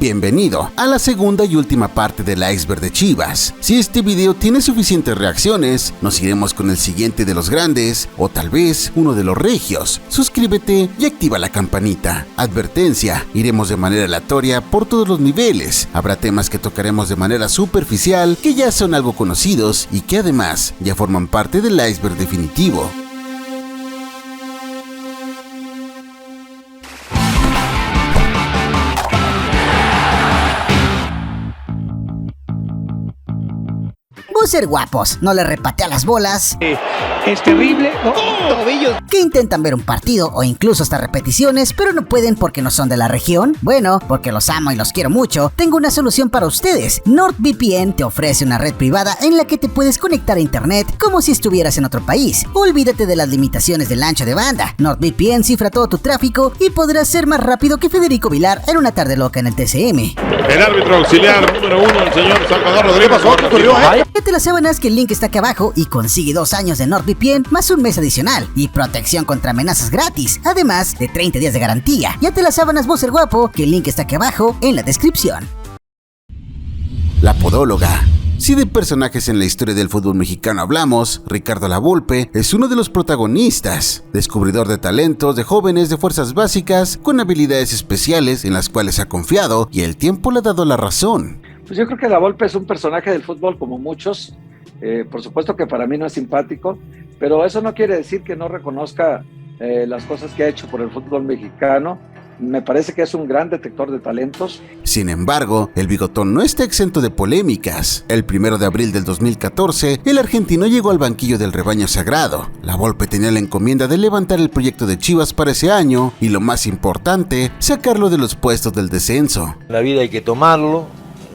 Bienvenido a la segunda y última parte del iceberg de Chivas. Si este video tiene suficientes reacciones, nos iremos con el siguiente de los grandes o tal vez uno de los regios. Suscríbete y activa la campanita. Advertencia, iremos de manera aleatoria por todos los niveles. Habrá temas que tocaremos de manera superficial que ya son algo conocidos y que además ya forman parte del iceberg definitivo. Ser guapos, no le repatea las bolas. Es terrible, ¿no? Tobillos. Que intentan ver un partido o incluso hasta repeticiones, pero no pueden porque no son de la región. Bueno, porque los amo y los quiero mucho, tengo una solución para ustedes. NordVPN te ofrece una red privada en la que te puedes conectar a internet como si estuvieras en otro país. Olvídate de las limitaciones del ancho de banda. NordVPN cifra todo tu tráfico y podrás ser más rápido que Federico Vilar en una tarde loca en el TCM. El árbitro auxiliar número 1, el señor Salvador Rodríguez. ¿Qué ocurrió, Vete las sábanas que el link está aquí abajo y consigue 2 años de NordVPN más un mes adicional y protección contra amenazas gratis, además de 30 días de garantía. Ya te las sábanas, vos ser guapo, que el link está aquí abajo en la descripción. La podóloga. Si de personajes en la historia del fútbol mexicano hablamos, Ricardo Lavolpe es uno de los protagonistas, descubridor de talentos de jóvenes de fuerzas básicas con habilidades especiales en las cuales ha confiado y el tiempo le ha dado la razón. Pues yo creo que Lavolpe es un personaje del fútbol como muchos, por supuesto que para mí no es simpático, pero eso no quiere decir que no reconozca las cosas que ha hecho por el fútbol mexicano. Me parece que es un gran detector de talentos. Sin embargo, el bigotón no está exento de polémicas. El 1 de abril del 2014, el argentino llegó al banquillo del rebaño sagrado. Lavolpe tenía la encomienda de levantar el proyecto de Chivas para ese año y, lo más importante, sacarlo de los puestos del descenso. La vida hay que tomarlo,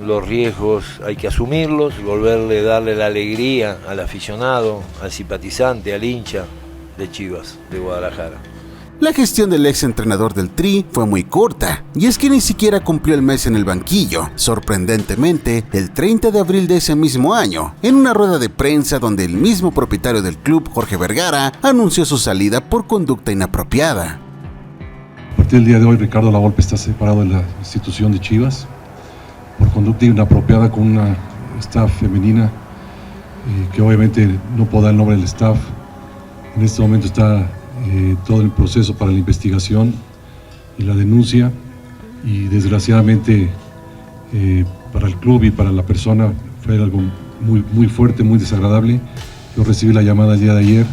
los riesgos hay que asumirlos, darle la alegría al aficionado, al simpatizante, al hincha de Chivas de Guadalajara. La gestión del ex entrenador del Tri fue muy corta, y es que ni siquiera cumplió el mes en el banquillo. Sorprendentemente, el 30 de abril de ese mismo año, en una rueda de prensa donde el mismo propietario del club, Jorge Vergara, anunció su salida por conducta inapropiada. A partir del día de hoy, Ricardo Lavolpe está separado de la institución de Chivas por conducta inapropiada con una staff femenina que obviamente no puedo dar el nombre del staff. En este momento está todo el proceso para la investigación y la denuncia, y desgraciadamente para el club y para la persona fue algo muy fuerte, muy desagradable. Yo recibí la llamada el día de ayer,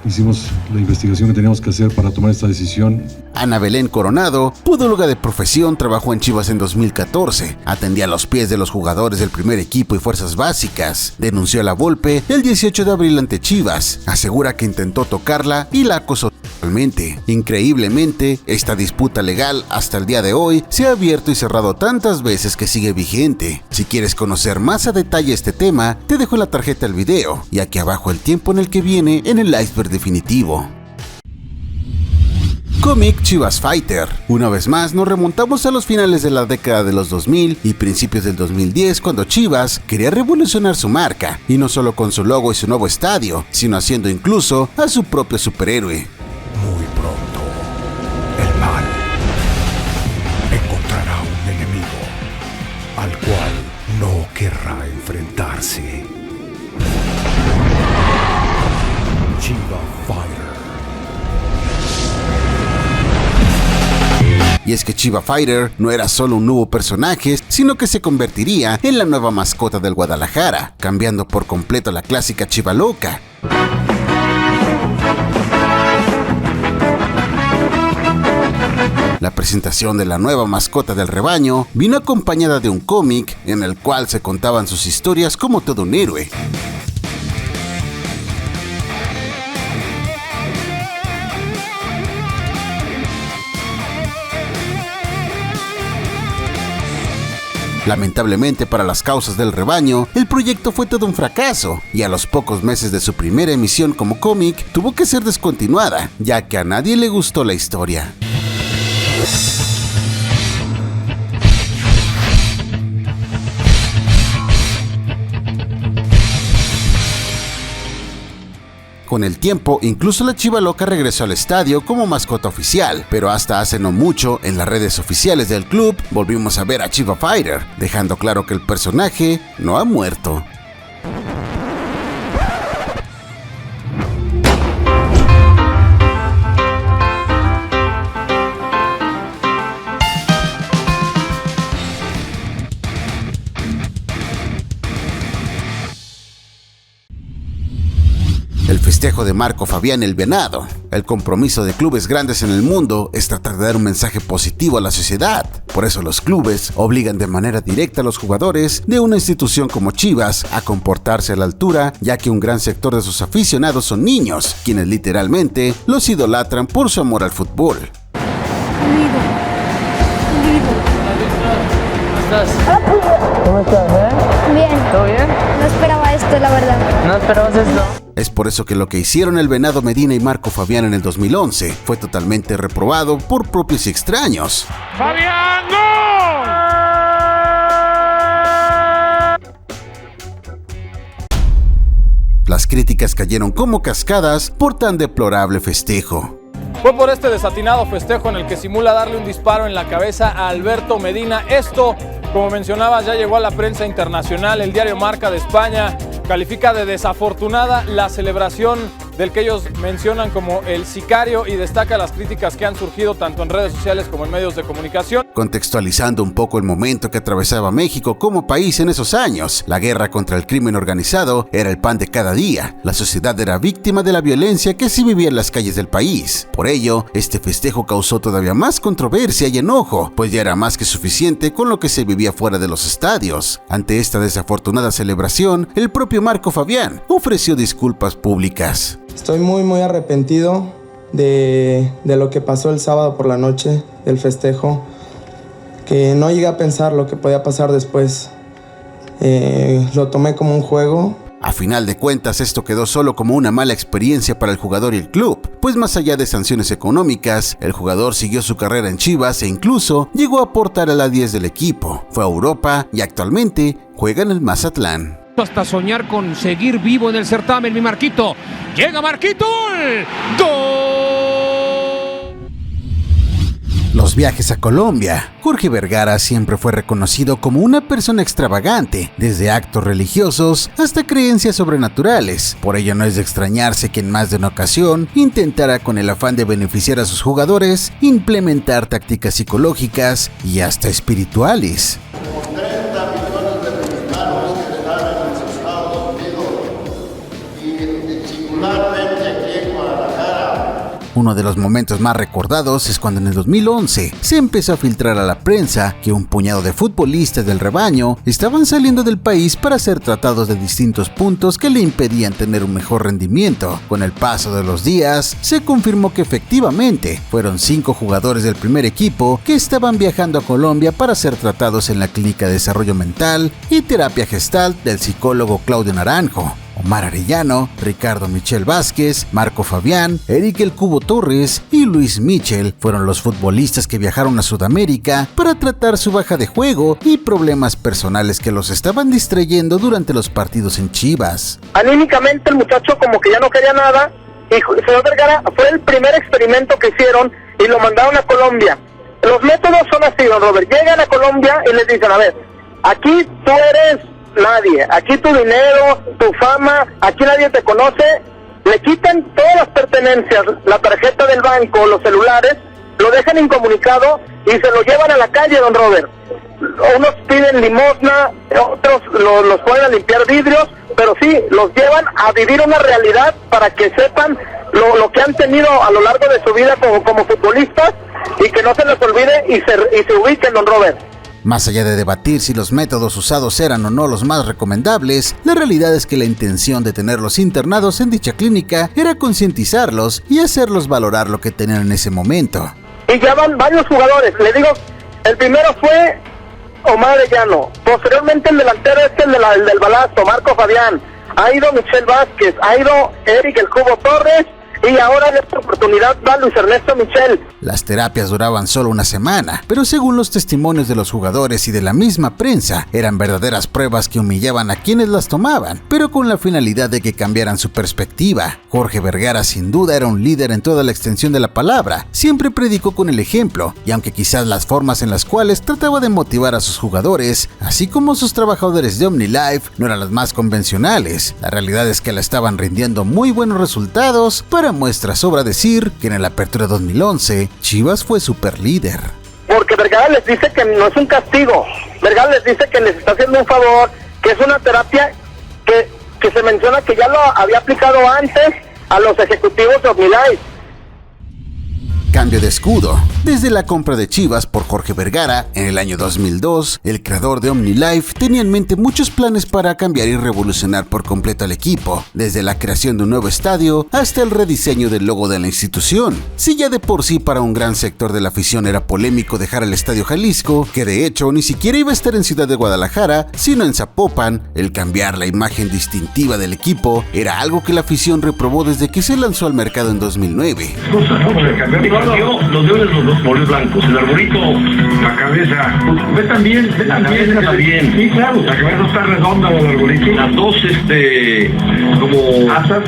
hicimos la investigación que teníamos que hacer para tomar esta decisión. Ana Belén Coronado, podóloga de profesión, trabajó en Chivas en 2014. Atendía a los pies de los jugadores del primer equipo y fuerzas básicas. Denunció a Lavolpe el 18 de abril ante Chivas. Asegura que intentó tocarla y la acosó sexualmente. Increíblemente, esta disputa legal hasta el día de hoy se ha abierto y cerrado tantas veces que sigue vigente. Si quieres conocer más a detalle este tema, te dejo en la tarjeta el video y aquí abajo el tiempo en el que viene en el iceberg definitivo. Cómic Chivas Fighter. Una vez más nos remontamos a los finales de la década de los 2000 y principios del 2010, cuando Chivas quería revolucionar su marca, y no solo con su logo y su nuevo estadio, sino haciendo incluso a su propio superhéroe. Muy pronto, el mal encontrará un enemigo al cual no querrá enfrentarse. Chiva Fighter. Y es que Chiva Fighter no era solo un nuevo personaje, sino que se convertiría en la nueva mascota del Guadalajara, cambiando por completo la clásica Chiva Loca. La presentación de la nueva mascota del rebaño vino acompañada de un cómic en el cual se contaban sus historias como todo un héroe. Lamentablemente para las causas del rebaño, el proyecto fue todo un fracaso, y a los pocos meses de su primera emisión como cómic, tuvo que ser descontinuada, ya que a nadie le gustó la historia. Con el tiempo, incluso la Chiva Loca regresó al estadio como mascota oficial, pero hasta hace no mucho, en las redes oficiales del club, volvimos a ver a Chiva Fighter, dejando claro que el personaje no ha muerto. El festejo de Marco Fabián el Venado. El compromiso de clubes grandes en el mundo es tratar de dar un mensaje positivo a la sociedad. Por eso los clubes obligan de manera directa a los jugadores de una institución como Chivas a comportarse a la altura, ya que un gran sector de sus aficionados son niños, quienes literalmente los idolatran por su amor al fútbol. ¿Cómo estás? ¿Cómo estás, Bien. ¿Todo bien? No esperaba esto, la verdad. ¿No esperabas esto? Es por eso que lo que hicieron el Venado Medina y Marco Fabián en el 2011 fue totalmente reprobado por propios y extraños. ¡Fabián, no! Las críticas cayeron como cascadas por tan deplorable festejo. Fue por este desatinado festejo en el que simula darle un disparo en la cabeza a Alberto Medina. Esto, como mencionaba, ya llegó a la prensa internacional. El diario Marca de España califica de desafortunada la celebración del que ellos mencionan como el sicario y destaca las críticas que han surgido tanto en redes sociales como en medios de comunicación. Contextualizando un poco el momento que atravesaba México como país en esos años, la guerra contra el crimen organizado era el pan de cada día. La sociedad era víctima de la violencia que se vivía en las calles del país. Por ello, este festejo causó todavía más controversia y enojo, pues ya era más que suficiente con lo que se vivía fuera de los estadios. Ante esta desafortunada celebración, el propio Marco Fabián ofreció disculpas públicas. Estoy muy arrepentido de lo que pasó el sábado por la noche, del festejo, que no llegué a pensar lo que podía pasar después. Lo tomé como un juego. A final de cuentas, esto quedó solo como una mala experiencia para el jugador y el club, pues más allá de sanciones económicas, el jugador siguió su carrera en Chivas e incluso llegó a aportar a la 10 del equipo. Fue a Europa y actualmente juega en el Mazatlán. Hasta soñar con seguir vivo en el certamen, mi Marquito. ¡Llega Marquito! ¡Gol! Los viajes a Colombia. Jorge Vergara siempre fue reconocido como una persona extravagante, desde actos religiosos hasta creencias sobrenaturales. Por ello no es de extrañarse que en más de una ocasión intentara, con el afán de beneficiar a sus jugadores, implementar tácticas psicológicas y hasta espirituales. Uno de los momentos más recordados es cuando en el 2011 se empezó a filtrar a la prensa que un puñado de futbolistas del rebaño estaban saliendo del país para ser tratados de distintos puntos que le impedían tener un mejor rendimiento. Con el paso de los días, se confirmó que efectivamente fueron 5 jugadores del primer equipo que estaban viajando a Colombia para ser tratados en la Clínica de Desarrollo Mental y Terapia Gestalt del psicólogo Claudio Naranjo. Omar Arellano, Ricardo Michel Vázquez, Marco Fabián, Eric El Cubo Torres y Luis Michel fueron los futbolistas que viajaron a Sudamérica para tratar su baja de juego y problemas personales que los estaban distrayendo durante los partidos en Chivas. Anímicamente el muchacho como que ya no quería nada y el señor Vergara fue el primer experimento que hicieron y lo mandaron a Colombia. Los métodos son así, don Robert, llegan a Colombia y les dicen, a ver, aquí tú eres nadie, aquí tu dinero, tu fama, aquí nadie te conoce, le quitan todas las pertenencias, la tarjeta del banco, los celulares, lo dejan incomunicado y se lo llevan a la calle, don Robert. Unos piden limosna, otros los ponen a limpiar vidrios, pero sí, los llevan a vivir una realidad para que sepan lo que han tenido a lo largo de su vida como futbolistas y que no se les olvide y se ubiquen, don Robert. Más allá de debatir si los métodos usados eran o no los más recomendables, la realidad es que la intención de tenerlos internados en dicha clínica era concientizarlos y hacerlos valorar lo que tenían en ese momento. Y ya van varios jugadores, le digo, el primero fue Omar Arellano, posteriormente el delantero el del balazo, Marco Fabián, ha ido Michel Vázquez, ha ido Eric El Cubo Torres y ahora en esta oportunidad va Luis Ernesto Michel. Las terapias duraban solo una semana, pero según los testimonios de los jugadores y de la misma prensa, eran verdaderas pruebas que humillaban a quienes las tomaban, pero con la finalidad de que cambiaran su perspectiva. Jorge Vergara sin duda era un líder en toda la extensión de la palabra, siempre predicó con el ejemplo, y aunque quizás las formas en las cuales trataba de motivar a sus jugadores, así como sus trabajadores de OmniLife, no eran las más convencionales, la realidad es que le estaban rindiendo muy buenos resultados. Para muestra sobra decir que en la Apertura 2011, Chivas fue superlíder. Porque Vergara les dice que no es un castigo, Vergara les dice que les está haciendo un favor, que es una terapia que se menciona que ya lo había aplicado antes a los ejecutivos de OmniLife. Cambio de escudo. Desde la compra de Chivas por Jorge Vergara en el año 2002, el creador de OmniLife tenía en mente muchos planes para cambiar y revolucionar por completo al equipo, desde la creación de un nuevo estadio hasta el rediseño del logo de la institución. Si ya de por sí para un gran sector de la afición era polémico dejar el Estadio Jalisco, que de hecho ni siquiera iba a estar en Ciudad de Guadalajara, sino en Zapopan, el cambiar la imagen distintiva del equipo era algo que la afición reprobó desde que se lanzó al mercado en 2009. Los leones los polos blancos, el arbolito, la cabeza, ve también, la cabeza también. Sí, claro, la cabeza está redonda del arbolito. Las dos, como asas,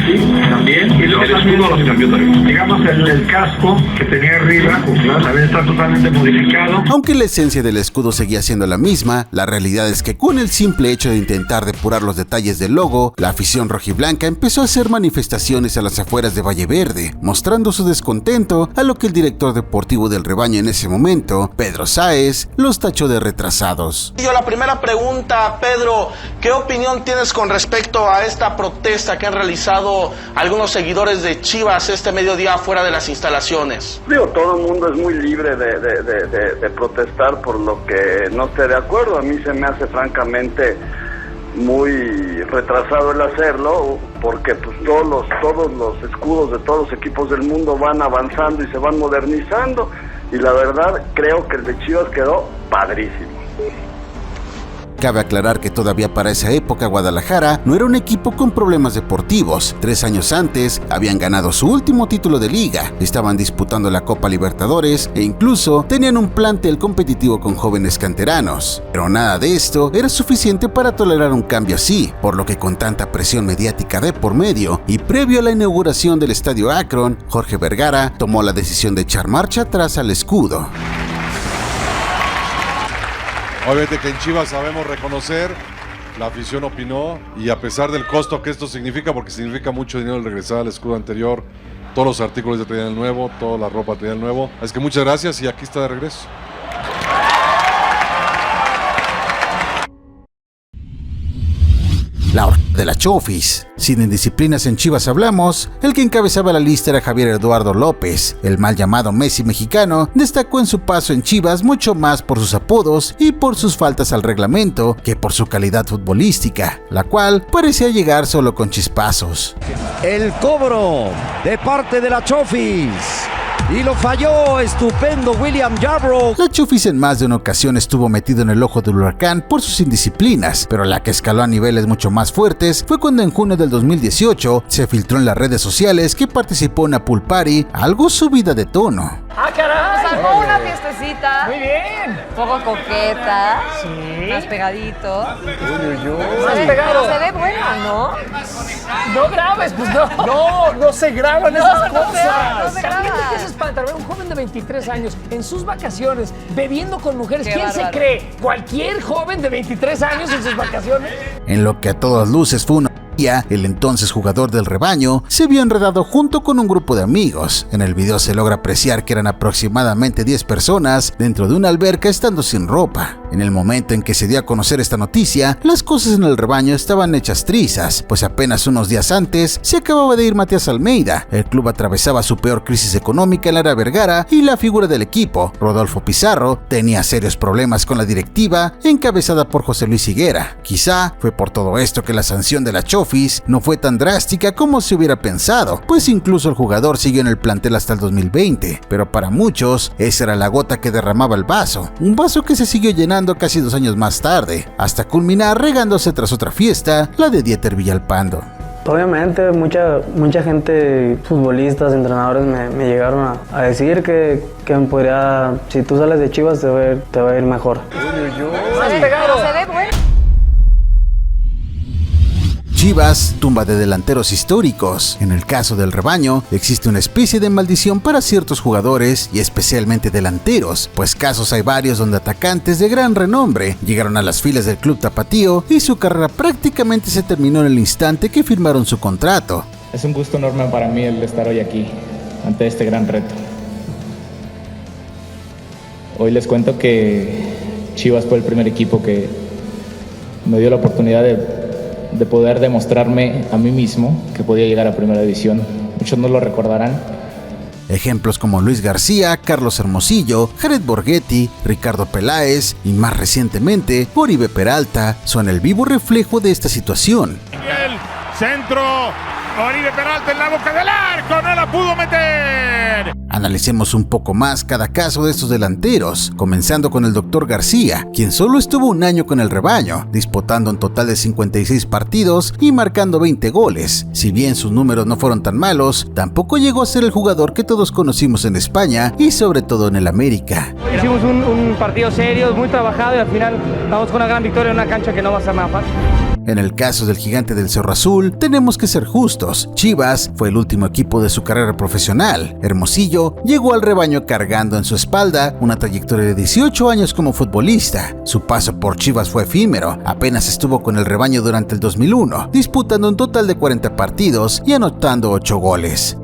sí, también. Y luego el escudo los cambió también. Digamos, el casco que tenía arriba, pues claro, también está totalmente modificado. Aunque la esencia del escudo seguía siendo la misma, la realidad es que con el simple hecho de intentar depurar los detalles del logo, la afición rojiblanca empezó a hacer manifestaciones a las afueras de Valle Verde, mostrando su descontento, a lo que el director deportivo del Rebaño en ese momento, Pedro Sáez, los tachó de retrasados. La primera pregunta, Pedro, ¿qué opinión tienes con respecto a esta protesta que han realizado algunos seguidores de Chivas este mediodía fuera de las instalaciones? Todo el mundo es muy libre de protestar por lo que no esté de acuerdo. A mí se me hace francamente muy retrasado el hacerlo, porque pues todos los escudos de todos los equipos del mundo van avanzando y se van modernizando, y la verdad creo que el de Chivas quedó padrísimo. Cabe aclarar que todavía para esa época Guadalajara no era un equipo con problemas deportivos. 3 años antes habían ganado su último título de liga, estaban disputando la Copa Libertadores e incluso tenían un plantel competitivo con jóvenes canteranos. Pero nada de esto era suficiente para tolerar un cambio así, por lo que con tanta presión mediática de por medio y previo a la inauguración del Estadio Akron, Jorge Vergara tomó la decisión de echar marcha atrás al escudo. Obviamente que en Chivas sabemos reconocer, la afición opinó, y a pesar del costo que esto significa, porque significa mucho dinero el regresar al escudo anterior, todos los artículos ya traían el nuevo, toda la ropa traía el nuevo. Así que muchas gracias y aquí está de regreso. La horca de la Chofis. Sin indisciplinas en Chivas hablamos, el que encabezaba la lista era Javier Eduardo López. El mal llamado Messi mexicano destacó en su paso en Chivas mucho más por sus apodos y por sus faltas al reglamento que por su calidad futbolística, la cual parecía llegar solo con chispazos. El cobro de parte de la Chofis. Y lo falló, estupendo William Yarbrough. La Chofis en más de una ocasión estuvo metido en el ojo del huracán por sus indisciplinas, pero la que escaló a niveles mucho más fuertes fue cuando en junio del 2018 se filtró en las redes sociales que participó en una pool party, algo subida de tono. ¡Ah, caray! Nos armó una fiestecita. Muy bien. Un poco coqueta. Sí. Más pegadito. Más pegado. Se ve buena, ¿no? No grabes, pues no. No se graban esas cosas. No se graba. ¿Qué se espanta? Ver un joven de 23 años en sus vacaciones bebiendo con mujeres. Qué ¿Quién bárbaro. se cree? ¿Cualquier joven de 23 años en sus vacaciones? En lo que a todas luces fue una el entonces jugador del Rebaño se vio enredado junto con un grupo de amigos. En el video se logra apreciar que eran aproximadamente 10 personas dentro de una alberca estando sin ropa. En el momento en que se dio a conocer esta noticia, las cosas en el Rebaño estaban hechas trizas, pues apenas unos días antes se acababa de ir Matías Almeida, el club atravesaba su peor crisis económica en la era Vergara y la figura del equipo, Rodolfo Pizarro, tenía serios problemas con la directiva encabezada por José Luis Higuera. Quizá fue por todo esto que la sanción de la Chofis no fue tan drástica como se hubiera pensado, pues incluso el jugador siguió en el plantel hasta el 2020, pero para muchos esa era la gota que derramaba el vaso, un vaso que se siguió llenando casi 2 años más tarde, hasta culminar regándose tras otra fiesta, la de Dieter Villalpando. Obviamente mucha gente, futbolistas, entrenadores me llegaron a decir que me podría, si tú sales de Chivas te va a ir mejor. Chivas, tumba de delanteros históricos. En el caso del rebaño, existe una especie de maldición para ciertos jugadores y especialmente delanteros, pues casos hay varios donde atacantes de gran renombre llegaron a las filas del club tapatío y su carrera prácticamente se terminó en el instante que firmaron su contrato. Es un gusto enorme para mí el estar hoy aquí, ante este gran reto. Hoy les cuento que Chivas fue el primer equipo que me dio la oportunidad de poder demostrarme a mí mismo que podía llegar a Primera División. Muchos no lo recordarán. Ejemplos como Luis García, Carlos Hermosillo, Jared Borghetti, Ricardo Peláez y más recientemente Oribe Peralta son el vivo reflejo de esta situación. El centro, Oribe Peralta en la boca del arco, no la pudo meter. Analicemos un poco más cada caso de estos delanteros, comenzando con el Dr. García, quien solo estuvo un año con el rebaño, disputando un total de 56 partidos y marcando 20 goles. Si bien sus números no fueron tan malos, tampoco llegó a ser el jugador que todos conocimos en España y sobre todo en el América. Hicimos un partido serio, muy trabajado y al final vamos con una gran victoria en una cancha que no va a ser nada fácil. En el caso del gigante del Cerro Azul, tenemos que ser justos. Chivas fue el último equipo de su carrera profesional. Hermosillo llegó al rebaño cargando en su espalda una trayectoria de 18 años como futbolista. Su paso por Chivas fue efímero. Apenas estuvo con el rebaño durante el 2001, disputando un total de 40 partidos y anotando 8 goles.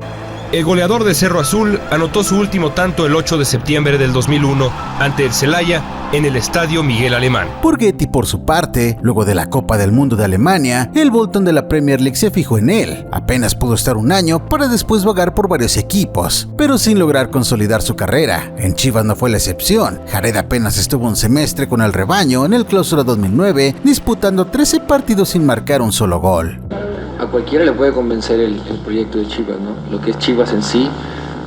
El goleador de Cerro Azul anotó su último tanto el 8 de septiembre del 2001 ante el Celaya en el Estadio Miguel Alemán. Borghetti, por su parte, luego de la Copa del Mundo de Alemania, el Bolton de la Premier League se fijó en él. Apenas pudo estar un año para después vagar por varios equipos, pero sin lograr consolidar su carrera. En Chivas no fue la excepción. Jared apenas estuvo un semestre con el rebaño en el Clausura 2009, disputando 13 partidos sin marcar un solo gol. A cualquiera le puede convencer el proyecto de Chivas, ¿no? Lo que es Chivas en sí,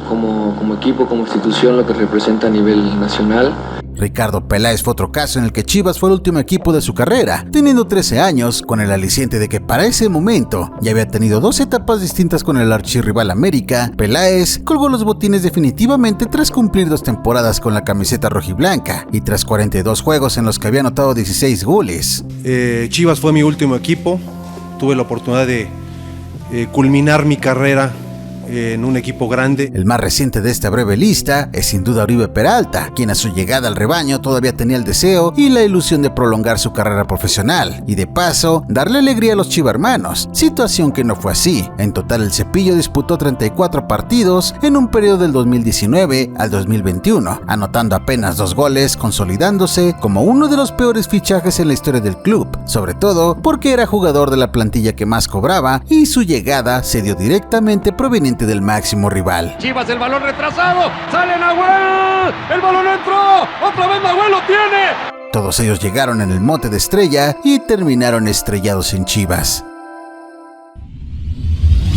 como equipo, como institución, lo que representa a nivel nacional. Ricardo Peláez fue otro caso en el que Chivas fue el último equipo de su carrera, teniendo 13 años, con el aliciente de que para ese momento ya había tenido 2 etapas distintas con el archirrival América. Peláez colgó los botines definitivamente tras cumplir 2 temporadas con la camiseta rojiblanca y tras 42 juegos en los que había anotado 16 goles. Chivas fue mi último equipo. Tuve la oportunidad de culminar mi carrera en un equipo grande. El más reciente de esta breve lista es sin duda Oribe Peralta, quien a su llegada al rebaño todavía tenía el deseo y la ilusión de prolongar su carrera profesional y de paso darle alegría a los chivermanos, situación que no fue así. En total el Cepillo disputó 34 partidos en un periodo del 2019 al 2021, anotando apenas 2 goles, consolidándose como uno de los peores fichajes en la historia del club, sobre todo porque era jugador de la plantilla que más cobraba y su llegada se dio directamente proveniente del máximo rival. Chivas, el balón retrasado, sale Nahuel, el balón entró, otra vez Nahuel lo tiene. Todos ellos llegaron en el mote de estrella y terminaron estrellados en Chivas.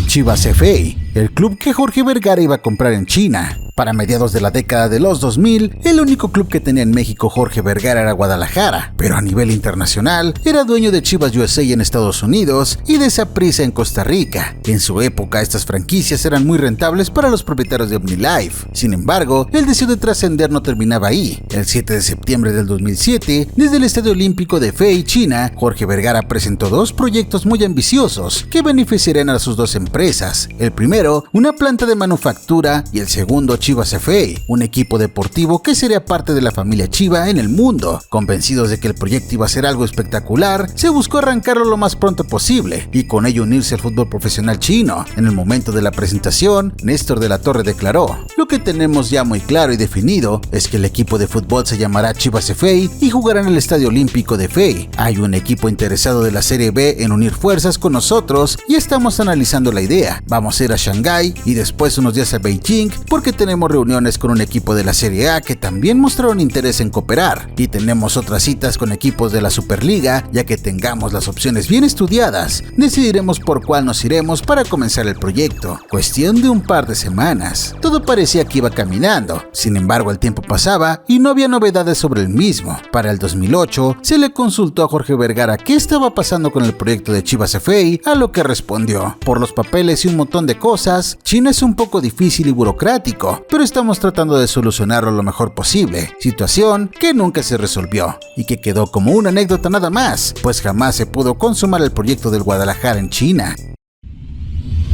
Chivas FA, el club que Jorge Vergara iba a comprar en China. Para mediados de la década de los 2000, el único club que tenía en México Jorge Vergara era Guadalajara, pero a nivel internacional era dueño de Chivas USA en Estados Unidos y de Saprissa en Costa Rica. En su época, estas franquicias eran muy rentables para los propietarios de OmniLife. Sin embargo, el deseo de trascender no terminaba ahí. El 7 de septiembre del 2007, desde el Estadio Olímpico de Fei, China, Jorge Vergara presentó 2 proyectos muy ambiciosos que beneficiarían a sus 2 empresas. El primero, una planta de manufactura, y el segundo, Chivas FA, un equipo deportivo que sería parte de la familia Chiva en el mundo. Convencidos de que el proyecto iba a ser algo espectacular, se buscó arrancarlo lo más pronto posible y con ello unirse al fútbol profesional chino. En el momento de la presentación, Néstor de la Torre declaró: "Lo que tenemos ya muy claro y definido es que el equipo de fútbol se llamará Chivas FA y jugará en el Estadio Olímpico de FA. Hay un equipo interesado de la Serie B en unir fuerzas con nosotros y estamos analizando la idea. Vamos a ir a Shanghái y después unos días a Beijing porque tenemos tenemos reuniones con un equipo de la Serie A que también mostraron interés en cooperar, y tenemos otras citas con equipos de la Superliga. Ya que tengamos las opciones bien estudiadas, decidiremos por cuál nos iremos para comenzar el proyecto. Cuestión de un par de semanas. Todo parecía que iba caminando, sin embargo el tiempo pasaba y no había novedades sobre el mismo. Para el 2008 se le consultó a Jorge Vergara qué estaba pasando con el proyecto de Chivas FA, a lo que respondió: por los papeles y un montón de cosas, China es un poco difícil y burocrático, pero estamos tratando de solucionarlo lo mejor posible, situación que nunca se resolvió y que quedó como una anécdota nada más, pues jamás se pudo consumar el proyecto del Guadalajara en China.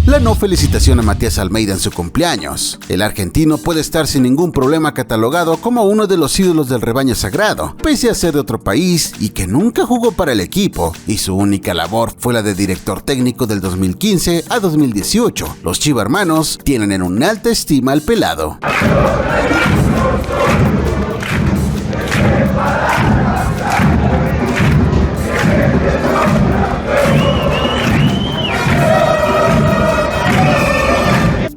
La no felicitación a Matías Almeida en su cumpleaños. El argentino puede estar sin ningún problema catalogado como uno de los ídolos del rebaño sagrado, pese a ser de otro país y que nunca jugó para el equipo, y su única labor fue la de director técnico del 2015 a 2018. Los chivarmanos tienen en una alta estima al pelado.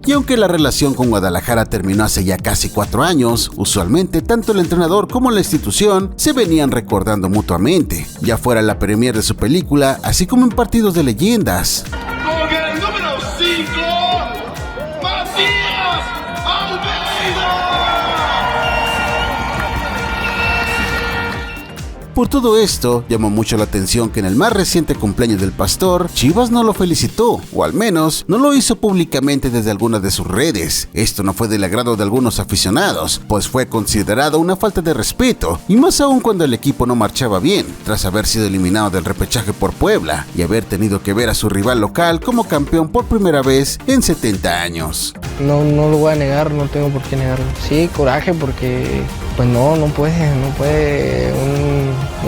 Y aunque la relación con Guadalajara terminó hace ya casi 4 años, usualmente tanto el entrenador como la institución se venían recordando mutuamente, ya fuera en la premier de su película, así como en partidos de leyendas. Con el número 5, Matías Almeida. Por todo esto, llamó mucho la atención que en el más reciente cumpleaños del Pastor, Chivas no lo felicitó, o al menos no lo hizo públicamente desde algunas de sus redes. Esto no fue del agrado de algunos aficionados, pues fue considerado una falta de respeto, y más aún cuando el equipo no marchaba bien, tras haber sido eliminado del repechaje por Puebla, y haber tenido que ver a su rival local como campeón por primera vez en 70 años. No lo voy a negar, no tengo por qué negarlo. Sí, coraje porque pues no puede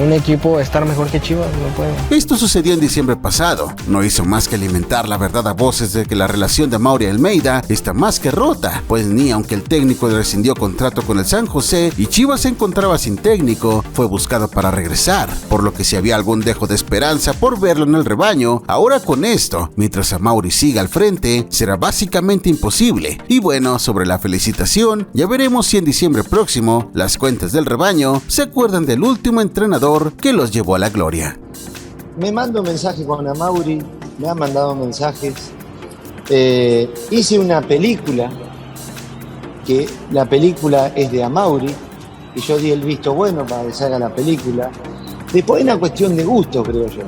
un equipo estar mejor que Chivas, no puede. Esto sucedió en diciembre pasado. No hizo más que alimentar la verdad a voces de que la relación de Mauri Almeida está más que rota, pues ni aunque el técnico rescindió contrato con el San José y Chivas se encontraba sin técnico, fue buscado para regresar, por lo que si había algún dejo de esperanza por verlo en el rebaño, ahora con esto, mientras a Mauri siga al frente, será básicamente imposible. Y bueno, sobre la felicitación, ya veremos si en diciembre próximo las cuentas del rebaño se acuerdan del último entrenador que los llevó a la gloria. Me mando mensaje con Amauri, me ha mandado mensajes. Hice una película, que la película es de Amauri, y yo di el visto bueno para que salga la película. Después es una cuestión de gusto, creo yo.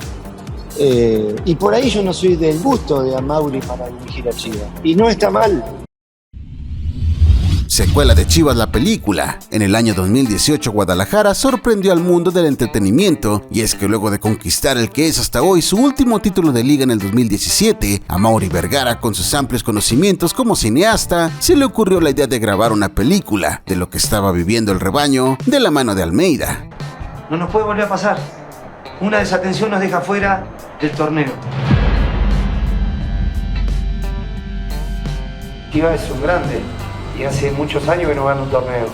Y por ahí yo no soy del gusto de Amauri para dirigir a Chivas. Y no está mal. Secuela de Chivas la película. En el año 2018 Guadalajara sorprendió al mundo del entretenimiento, y es que luego de conquistar el que es hasta hoy su último título de liga en el 2017, a Mauri Vergara, con sus amplios conocimientos como cineasta, se le ocurrió la idea de grabar una película de lo que estaba viviendo el rebaño de la mano de Almeida. No nos puede volver a pasar. Una desatención nos deja fuera del torneo. Chivas es un grande. Y hace muchos años que no gana un torneo.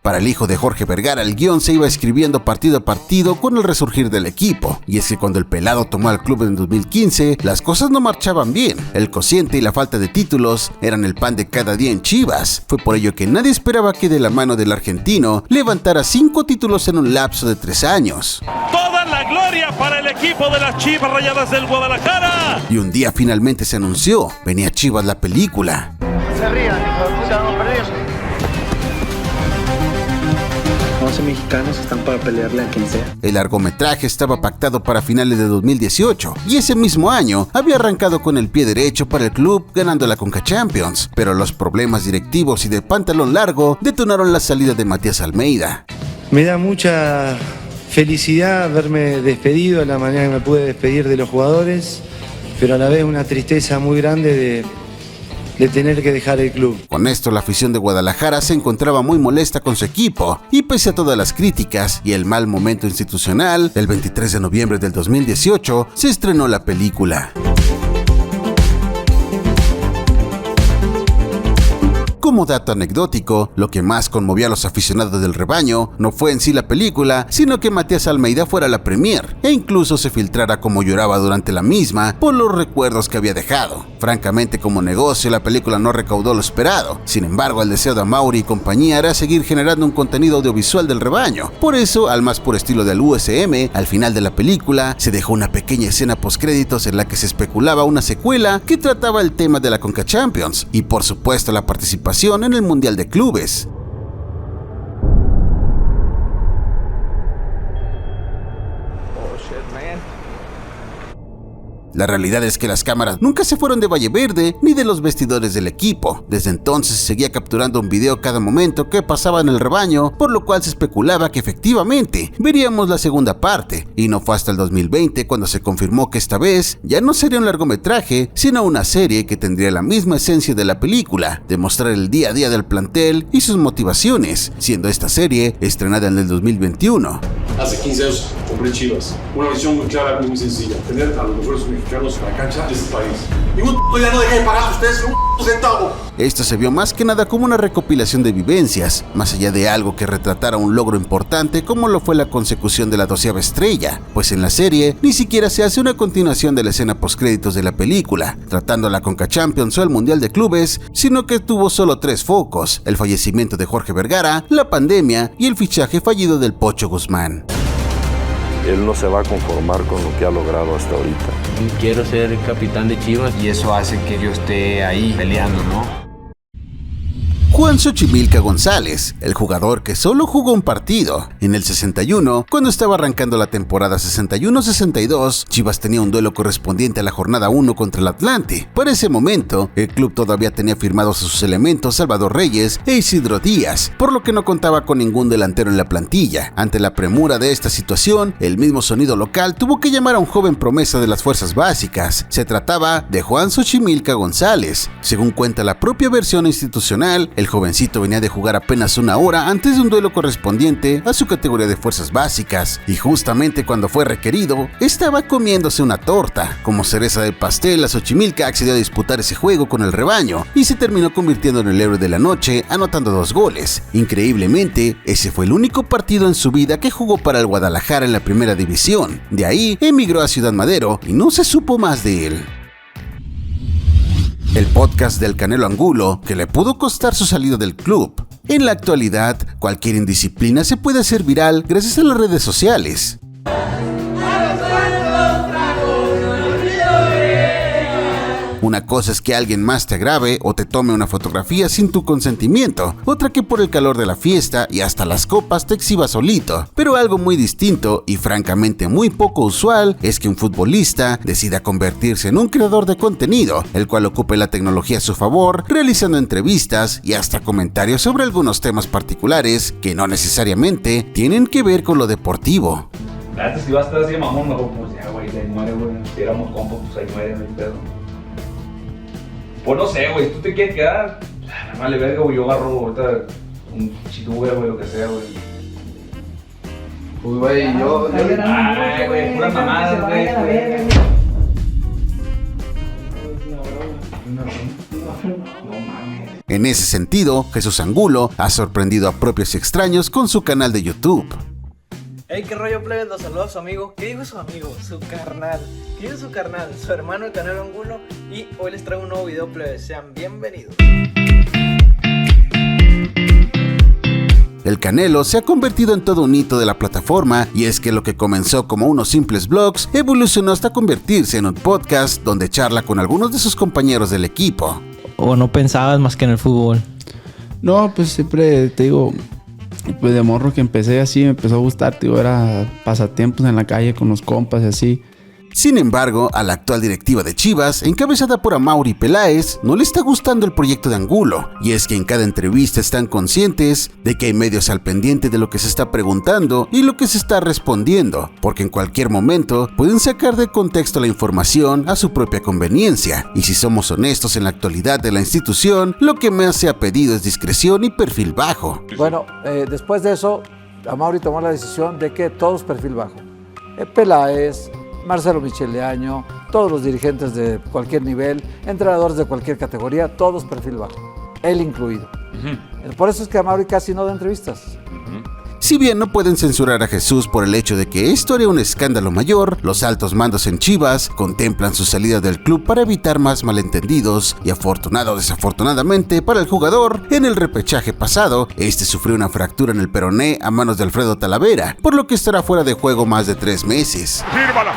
Para el hijo de Jorge Vergara, el guión se iba escribiendo partido a partido con el resurgir del equipo. Y es que cuando el pelado tomó al club en 2015, las cosas no marchaban bien. El cociente y la falta de títulos eran el pan de cada día en Chivas. Fue por ello que nadie esperaba que de la mano del argentino levantara 5 títulos en un lapso de 3 años. Toda la gloria para el equipo de las Chivas Rayadas del Guadalajara. Y un día finalmente se anunció, venía Chivas la película. Se rían, hijo de puta, vamos a perder. 11 mexicanos están para pelearle a quien sea. El largometraje estaba pactado para finales de 2018 y ese mismo año había arrancado con el pie derecho para el club, ganando la Conca Champions, pero los problemas directivos y de pantalón largo detonaron la salida de Matías Almeida. Me da mucha felicidad verme despedido de la manera que me pude despedir de los jugadores, pero a la vez una tristeza muy grande de tener que dejar el club. Con esto la afición de Guadalajara se encontraba muy molesta con su equipo, y pese a todas las críticas y el mal momento institucional, el 23 de noviembre del 2018 se estrenó la película. Como dato anecdótico, lo que más conmovió a los aficionados del rebaño no fue en sí la película, sino que Matías Almeida fuera a la premier e incluso se filtrara cómo lloraba durante la misma por los recuerdos que había dejado. Francamente, como negocio, la película no recaudó lo esperado. Sin embargo, el deseo de Amaury y compañía era seguir generando un contenido audiovisual del rebaño. Por eso, al más puro estilo del USM, al final de la película se dejó una pequeña escena postcréditos en la que se especulaba una secuela que trataba el tema de la Conca Champions y por supuesto la participación en el Mundial de Clubes. La realidad es que las cámaras nunca se fueron de Valle Verde ni de los vestidores del equipo. Desde entonces se seguía capturando un video cada momento que pasaba en el rebaño, por lo cual se especulaba que efectivamente veríamos la segunda parte, y no fue hasta el 2020 cuando se confirmó que esta vez ya no sería un largometraje, sino una serie que tendría la misma esencia de la película, de mostrar el día a día del plantel y sus motivaciones, siendo esta serie estrenada en el 2021. Hace 15 años compré Chivas. Una visión muy clara, muy sencilla. Tener a los mejores mexicanos en la cancha de este país. Ningún ya no deja de pagar a ustedes un centavo. Esto se vio más que nada como una recopilación de vivencias, más allá de algo que retratara un logro importante como lo fue la consecución de la 12ª estrella, pues en la serie ni siquiera se hace una continuación de la escena postcréditos de la película, tratando la Conca Champions o el Mundial de Clubes, sino que tuvo solo 3 focos: el fallecimiento de Jorge Vergara, la pandemia y el fichaje fallido del Pocho Guzmán. Él no se va a conformar con lo que ha logrado hasta ahorita. Quiero ser capitán de Chivas y eso hace que yo esté ahí peleando, ¿no? Juan Xochimilca González, el jugador que solo jugó un partido. En el 61, cuando estaba arrancando la temporada 61-62, Chivas tenía un duelo correspondiente a la jornada 1 contra el Atlante. Para ese momento, el club todavía tenía firmados a sus elementos Salvador Reyes e Isidro Díaz, por lo que no contaba con ningún delantero en la plantilla. Ante la premura de esta situación, el mismo sonido local tuvo que llamar a un joven promesa de las fuerzas básicas. Se trataba de Juan Xochimilca González. Según cuenta la propia versión institucional, el jovencito venía de jugar apenas una hora antes de un duelo correspondiente a su categoría de fuerzas básicas, y justamente cuando fue requerido, estaba comiéndose una torta. Como cereza del pastel, Xochimilca accedió a disputar ese juego con el rebaño y se terminó convirtiendo en el héroe de la noche, anotando 2 goles. Increíblemente, ese fue el único partido en su vida que jugó para el Guadalajara en la primera división. De ahí emigró a Ciudad Madero y no se supo más de él. El podcast del Canelo Angulo, que le pudo costar su salida del club. En la actualidad, cualquier indisciplina se puede hacer viral gracias a las redes sociales. Una cosa es que alguien más te grabe o te tome una fotografía sin tu consentimiento, otra que por el calor de la fiesta y hasta las copas te exhiba solito. Pero algo muy distinto y francamente muy poco usual es que un futbolista decida convertirse en un creador de contenido, el cual ocupe la tecnología a su favor, realizando entrevistas y hasta comentarios sobre algunos temas particulares que no necesariamente tienen que ver con lo deportivo. Antes si vas a estar así mamón, mejor pues ya güey, ahí muere güey, si éramos compas pues ahí muere, no hay pedo. Pues no sé, güey, si tú te quieres quedar, vale verga, güey, yo agarro ahorita un chitúber, güey, lo que sea, güey. Uy, güey, yo... Ay, güey, puras mamadas, güey. En ese sentido, Jesús Angulo ha sorprendido a propios y extraños con su canal de YouTube. Hey, qué rollo, plebes, los saluda a su amigo. ¿Qué dijo su amigo? Su carnal. ¿Quién es su carnal? Su hermano, el Canelo Angulo. Y hoy les traigo un nuevo video, plebes. Sean bienvenidos. El Canelo se ha convertido en todo un hito de la plataforma, y es que lo que comenzó como unos simples blogs evolucionó hasta convertirse en un podcast donde charla con algunos de sus compañeros del equipo. ¿O no pensabas más que en el fútbol? No, pues siempre te digo, pues de morro que empecé así, me empezó a gustar, digo, era pasatiempos en la calle con los compas y así. Sin embargo, a la actual directiva de Chivas, encabezada por Amaury Peláez, no le está gustando el proyecto de Angulo, y es que en cada entrevista están conscientes de que hay medios al pendiente de lo que se está preguntando y lo que se está respondiendo, porque en cualquier momento pueden sacar de contexto la información a su propia conveniencia, y si somos honestos en la actualidad de la institución, lo que más se ha pedido es discreción y perfil bajo. Bueno, después de eso, Amaury tomó la decisión de que todos perfil bajo. Peláez, Marcelo Micheleaño, todos los dirigentes de cualquier nivel, entrenadores de cualquier categoría, todos perfil bajo, él incluido. Por eso es que Amaury casi no da entrevistas. Si bien no pueden censurar a Jesús por el hecho de que esto haría un escándalo mayor, los altos mandos en Chivas contemplan su salida del club para evitar más malentendidos y afortunado o desafortunadamente para el jugador, en el repechaje pasado, este sufrió una fractura en el peroné a manos de Alfredo Talavera, por lo que estará fuera de juego más de 3 meses. Fírmala,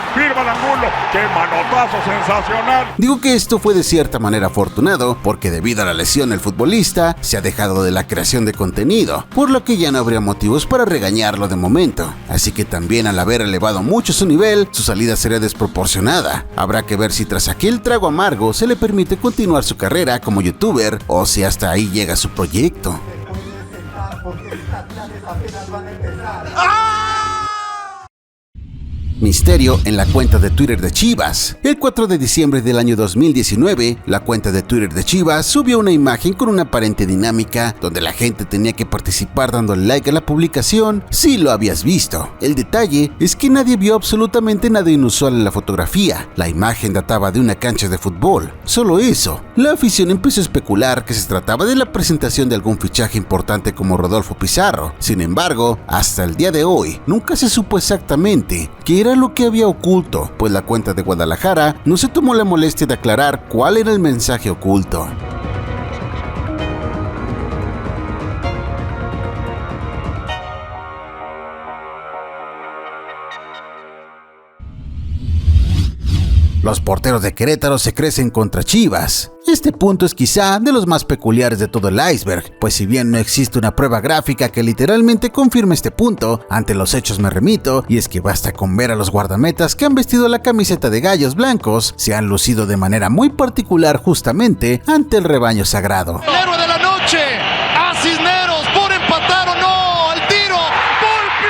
Angulo, qué manotazo sensacional. Digo que esto fue de cierta manera afortunado, porque debido a la lesión el futbolista se ha dejado de la creación de contenido, por lo que ya no habría motivos para regañarlo de momento, así que también al haber elevado mucho su nivel, su salida sería desproporcionada. Habrá que ver si tras aquel trago amargo se le permite continuar su carrera como youtuber o si hasta ahí llega su proyecto. Misterio en la cuenta de Twitter de Chivas. El 4 de diciembre del año 2019, la cuenta de Twitter de Chivas subió una imagen con una aparente dinámica donde la gente tenía que participar dando like a la publicación si lo habías visto. El detalle es que nadie vio absolutamente nada inusual en la fotografía. La imagen databa de una cancha de fútbol. Solo eso. La afición empezó a especular que se trataba de la presentación de algún fichaje importante como Rodolfo Pizarro. Sin embargo, hasta el día de hoy, nunca se supo exactamente qué era lo que había oculto, pues la cuenta de Guadalajara no se tomó la molestia de aclarar cuál era el mensaje oculto. Los porteros de Querétaro se crecen contra Chivas. Este punto es quizá de los más peculiares de todo el iceberg, pues si bien no existe una prueba gráfica que literalmente confirme este punto, ante los hechos me remito, y es que basta con ver a los guardametas que han vestido la camiseta de gallos blancos, se han lucido de manera muy particular justamente ante el rebaño sagrado. El héroe de la noche, a Cisneros, por empatar o no, al tiro, Volpi.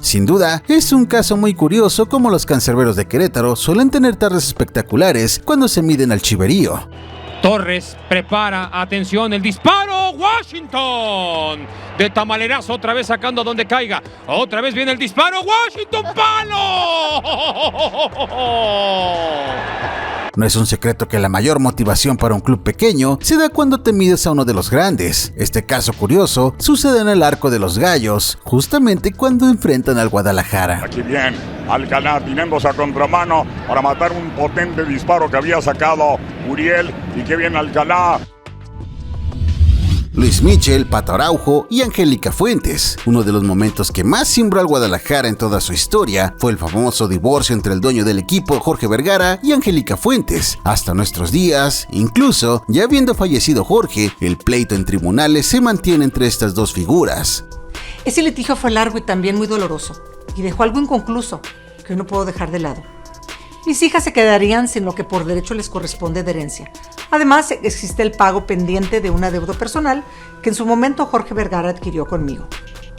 Sin duda, es un caso muy curioso como los cancerberos de Querétaro suelen tener tardes espectaculares cuando se miden al chiverío. Torres prepara, atención, el disparo, Washington, de tamalerazo, otra vez sacando a donde caiga, otra vez viene el disparo, Washington, palo. No es un secreto que la mayor motivación para un club pequeño se da cuando te mides a uno de los grandes. Este caso curioso sucede en el Arco de los Gallos, justamente cuando enfrentan al Guadalajara. Aquí bien, Alcalá tirándose a contramano para matar un potente disparo que había sacado Uriel, y qué bien Alcalá. Luis Michel, Pato Araujo y Angélica Fuentes. Uno de los momentos que más cimbró al Guadalajara en toda su historia fue el famoso divorcio entre el dueño del equipo, Jorge Vergara, y Angélica Fuentes. Hasta nuestros días, incluso ya habiendo fallecido Jorge, el pleito en tribunales se mantiene entre estas dos figuras. Ese litigio fue largo y también muy doloroso, y dejó algo inconcluso que no puedo dejar de lado. Mis hijas se quedarían sin lo que por derecho les corresponde de herencia. Además, existe el pago pendiente de una deuda personal que en su momento Jorge Vergara adquirió conmigo.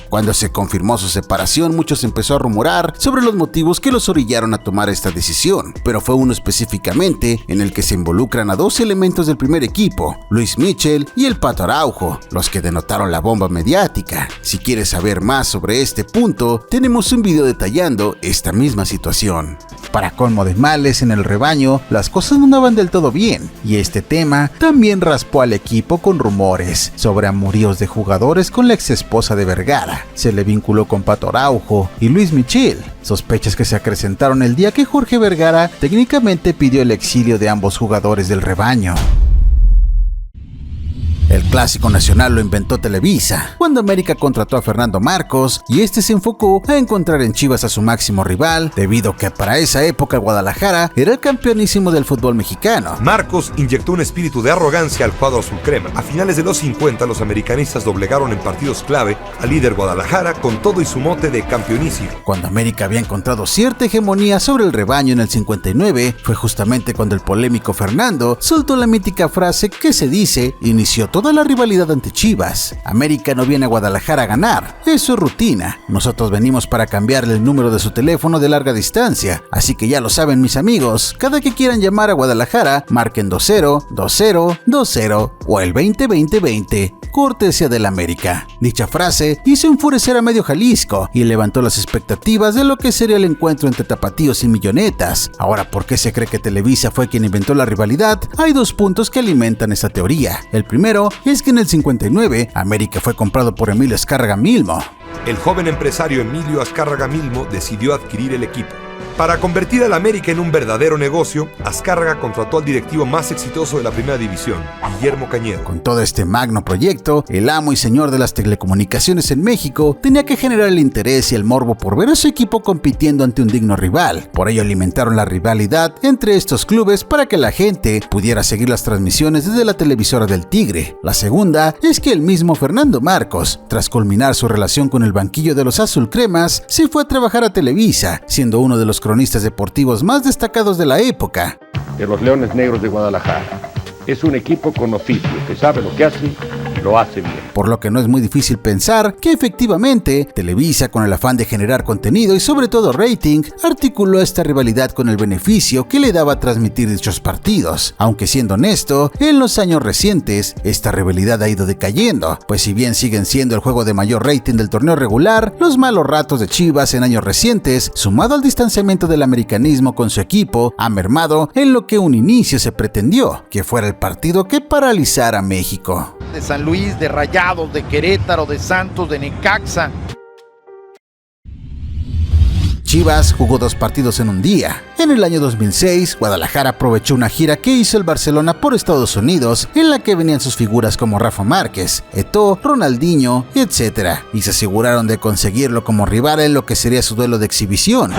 Cuando se confirmó su separación, muchos empezó a rumorar sobre los motivos que los orillaron a tomar esta decisión, pero fue uno específicamente en el que se involucran a dos elementos del primer equipo, Luis Michel y el Pato Araujo, los que denotaron la bomba mediática. Si quieres saber más sobre este punto, tenemos un video detallando esta misma situación. Para colmo de males, en el rebaño las cosas no andaban del todo bien, y este tema también raspó al equipo con rumores sobre amoríos de jugadores con la exesposa de Vergara. Se le vinculó con Pato Araujo y Luis Michel, sospechas que se acrecentaron el día que Jorge Vergara técnicamente pidió el exilio de ambos jugadores del rebaño. El clásico nacional lo inventó Televisa, cuando América contrató a Fernando Marcos y este se enfocó a encontrar en Chivas a su máximo rival, debido a que para esa época Guadalajara era el campeonísimo del fútbol mexicano. Marcos inyectó un espíritu de arrogancia al cuadro azul crema. A finales de los 50, los americanistas doblegaron en partidos clave al líder Guadalajara con todo y su mote de campeonísimo. Cuando América había encontrado cierta hegemonía sobre el rebaño en el 59, fue justamente cuando el polémico Fernando soltó la mítica frase que se dice inició toda la rivalidad ante Chivas. América no viene a Guadalajara a ganar, eso es rutina. Nosotros venimos para cambiarle el número de su teléfono de larga distancia, así que ya lo saben mis amigos, cada que quieran llamar a Guadalajara, marquen 20-20-20 o el 20-20-20, cortesía del América. Dicha frase hizo enfurecer a medio Jalisco y levantó las expectativas de lo que sería el encuentro entre tapatíos y millonetas. Ahora, ¿por qué se cree que Televisa fue quien inventó la rivalidad? Hay dos puntos que alimentan esta teoría. El primero bueno es que en el 59 América fue comprado por Emilio Azcárraga Milmo. El joven empresario Emilio Azcárraga Milmo decidió adquirir el equipo. Para convertir al América en un verdadero negocio, Azcárraga contrató al directivo más exitoso de la primera división, Guillermo Cañedo. Con todo este magno proyecto, el amo y señor de las telecomunicaciones en México tenía que generar el interés y el morbo por ver a su equipo compitiendo ante un digno rival. Por ello alimentaron la rivalidad entre estos clubes para que la gente pudiera seguir las transmisiones desde la televisora del Tigre. La segunda es que el mismo Fernando Marcos, tras culminar su relación con el banquillo de los azulcremas, se fue a trabajar a Televisa, siendo uno de los cronistas deportivos más destacados de la época. De los Leones Negros de Guadalajara. Es un equipo con oficio, que sabe lo que hace y lo hace bien. Por lo que no es muy difícil pensar que efectivamente Televisa, con el afán de generar contenido y sobre todo rating, articuló esta rivalidad con el beneficio que le daba transmitir dichos partidos. Aunque siendo honesto, en los años recientes esta rivalidad ha ido decayendo, pues si bien siguen siendo el juego de mayor rating del torneo regular, los malos ratos de Chivas en años recientes, sumado al distanciamiento del americanismo con su equipo, ha mermado en lo que un inicio se pretendió, que fuera el partido que paralizara a México. De San Luis, de Rayados, de Querétaro, de Santos, de Necaxa. Chivas jugó 2 partidos en un día. En el año 2006, Guadalajara aprovechó una gira que hizo el Barcelona por Estados Unidos, en la que venían sus figuras como Rafa Márquez, Eto'o, Ronaldinho, etc. Y se aseguraron de conseguirlo como rival en lo que sería su duelo de exhibición.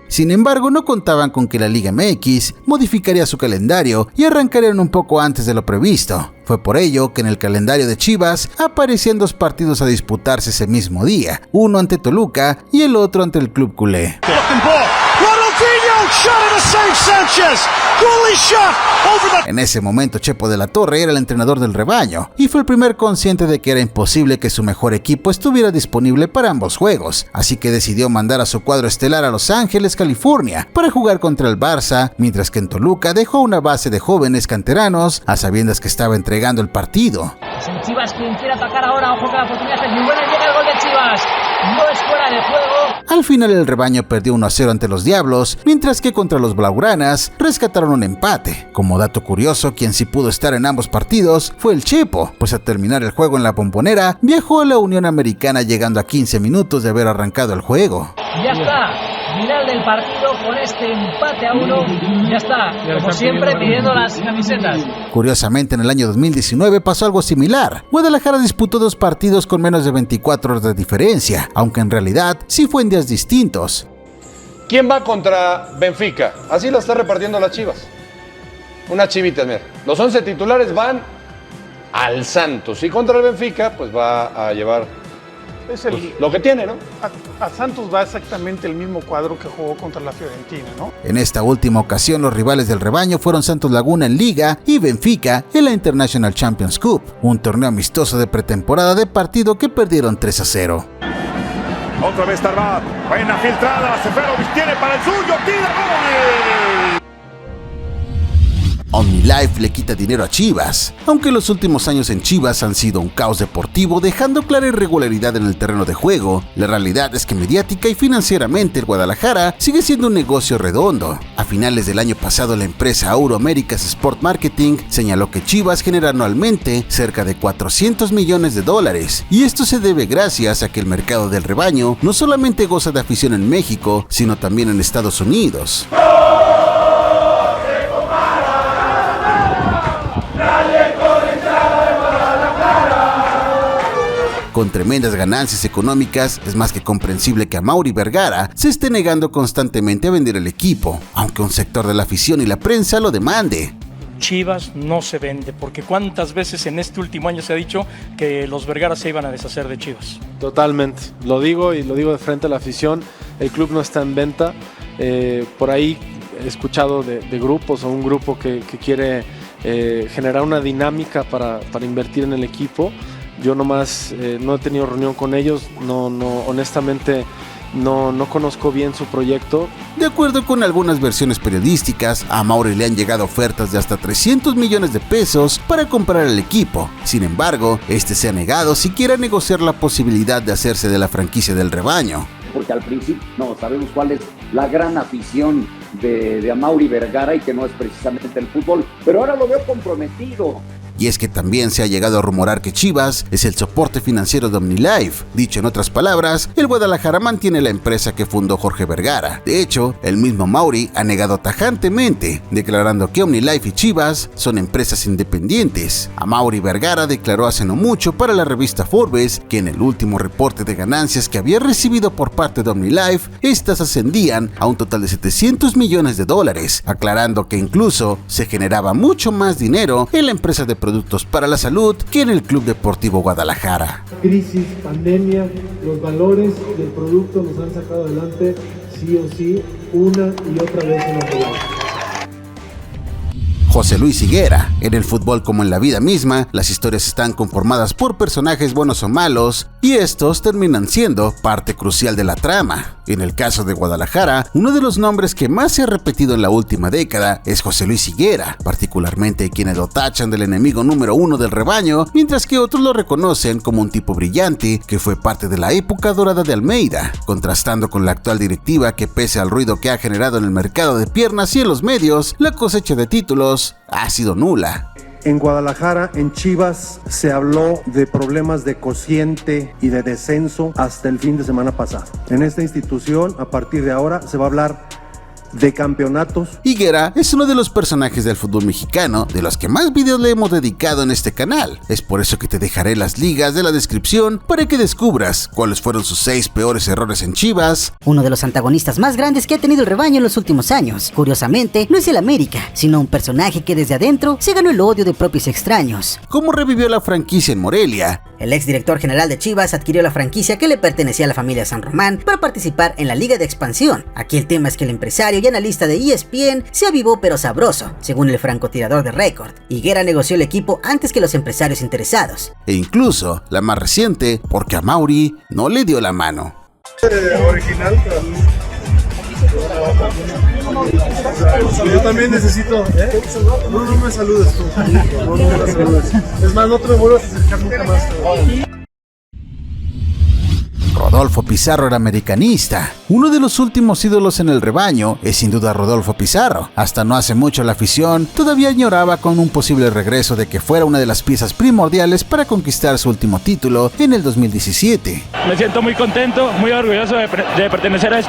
Sin embargo, no contaban con que la Liga MX modificaría su calendario y arrancarían un poco antes de lo previsto. Fue por ello que en el calendario de Chivas aparecían 2 partidos a disputarse ese mismo día, uno ante Toluca y el otro ante el club culé. En ese momento Chepo de la Torre era el entrenador del rebaño y fue el primer consciente de que era imposible que su mejor equipo estuviera disponible para ambos juegos, así que decidió mandar a su cuadro estelar a Los Ángeles, California, para jugar contra el Barça, mientras que en Toluca dejó una base de jóvenes canteranos a sabiendas que estaba entregando el partido. Es en Chivas quien quiere atacar ahora, ojo que la oportunidad es muy buena y llega el gol de Chivas. No es fuera de juego. Al final el rebaño perdió 1-0 ante los Diablos, mientras que contra los Blaugranas rescataron un empate. Como dato curioso, quien sí pudo estar en ambos partidos fue el Chepo, pues al terminar el juego en la Bombonera, viajó a la Unión Americana llegando a 15 minutos de haber arrancado el juego. Ya está. Final del partido con este empate a 1. Ya está, como siempre, pidiendo las camisetas. Curiosamente, en el año 2019 pasó algo similar. Guadalajara disputó 2 partidos con menos de 24 horas de diferencia, aunque en realidad sí fue en días distintos. ¿Quién va contra Benfica? Así la está repartiendo las Chivas. Una chivita, mira. Los 11 titulares van al Santos. Y contra el Benfica, pues va a llevar lo que tiene, ¿no? A Santos va exactamente el mismo cuadro que jugó contra la Fiorentina, ¿no? En esta última ocasión, los rivales del rebaño fueron Santos Laguna en Liga y Benfica en la International Champions Cup, un torneo amistoso de pretemporada de partido que perdieron 3-0. Otra vez Tarbat, buena filtrada, Seferovic tiene para el suyo, tira, ¡gol! OmniLife le quita dinero a Chivas. Aunque los últimos años en Chivas han sido un caos deportivo, dejando clara irregularidad en el terreno de juego, la realidad es que mediática y financieramente el Guadalajara sigue siendo un negocio redondo. A finales del año pasado, la empresa Auro Americas Sport Marketing señaló que Chivas genera anualmente cerca de $400 millones, y esto se debe gracias a que el mercado del rebaño no solamente goza de afición en México, sino también en Estados Unidos. Con tremendas ganancias económicas, es más que comprensible que Amaury Vergara se esté negando constantemente a vender el equipo, aunque un sector de la afición y la prensa lo demande. Chivas no se vende, porque cuántas veces en este último año se ha dicho que los Vergara se iban a deshacer de Chivas. Totalmente, lo digo y lo digo de frente a la afición, el club no está en venta. Por ahí he escuchado de grupos o un grupo que quiere generar una dinámica para invertir en el equipo. Yo nomás no he tenido reunión con ellos, honestamente no conozco bien su proyecto. De acuerdo con algunas versiones periodísticas, a Amaury le han llegado ofertas de hasta $300 millones para comprar el equipo. Sin embargo, este se ha negado siquiera a negociar la posibilidad de hacerse de la franquicia del rebaño. Porque al principio no sabemos cuál es la gran afición de Amaury Vergara y que no es precisamente el fútbol, pero ahora lo veo comprometido. Y es que también se ha llegado a rumorar que Chivas es el soporte financiero de OmniLife. Dicho en otras palabras, el Guadalajara mantiene la empresa que fundó Jorge Vergara. De hecho, el mismo Amaury ha negado tajantemente, declarando que OmniLife y Chivas son empresas independientes. Amaury Vergara declaró hace no mucho para la revista Forbes que en el último reporte de ganancias que había recibido por parte de OmniLife, estas ascendían a un total de $700 millones, aclarando que incluso se generaba mucho más dinero en la empresa de productos para la salud que en el Club Deportivo Guadalajara. Crisis, pandemia, los valores del producto nos han sacado adelante sí o sí, una y otra vez en la pelota. José Luis Higuera. En el fútbol como en la vida misma, las historias están conformadas por personajes buenos o malos, y estos terminan siendo parte crucial de la trama. En el caso de Guadalajara, uno de los nombres que más se ha repetido en la última década es José Luis Higuera, particularmente quienes lo tachan del enemigo número uno del rebaño, mientras que otros lo reconocen como un tipo brillante que fue parte de la época dorada de Almeida, contrastando con la actual directiva que, pese al ruido que ha generado en el mercado de piernas y en los medios, la cosecha de títulos ha sido nula. En Guadalajara, en Chivas, se habló de problemas de cociente y de descenso hasta el fin de semana pasado. En esta institución, a partir de ahora, se va a hablar de campeonatos. Higuera es uno de los personajes del fútbol mexicano de los que más videos le hemos dedicado en este canal. Es por eso que te dejaré las ligas de la descripción para que descubras cuáles fueron sus 6 peores errores en Chivas. Uno de los antagonistas más grandes que ha tenido el rebaño en los últimos años. Curiosamente, no es el América, sino un personaje que desde adentro se ganó el odio de propios extraños. ¿Cómo revivió la franquicia en Morelia? El exdirector general de Chivas adquirió la franquicia que le pertenecía a la familia San Román para participar en la Liga de Expansión. Aquí el tema es que el empresario y analista de ESPN se avivó pero sabroso, según el francotirador de Record. Higuera negoció el equipo antes que los empresarios interesados. E incluso, la más reciente, porque a Amaury no le dio la mano. Original, yo también necesito. No me saludes tú. No me saludes. Es más, no te me vuelvas a acercar nunca más. Rodolfo Pizarro era americanista. Uno de los últimos ídolos en el rebaño es sin duda Rodolfo Pizarro. Hasta no hace mucho la afición todavía añoraba con un posible regreso de que fuera una de las piezas primordiales para conquistar su último título en el 2017. Me siento muy contento, muy orgulloso de pertenecer a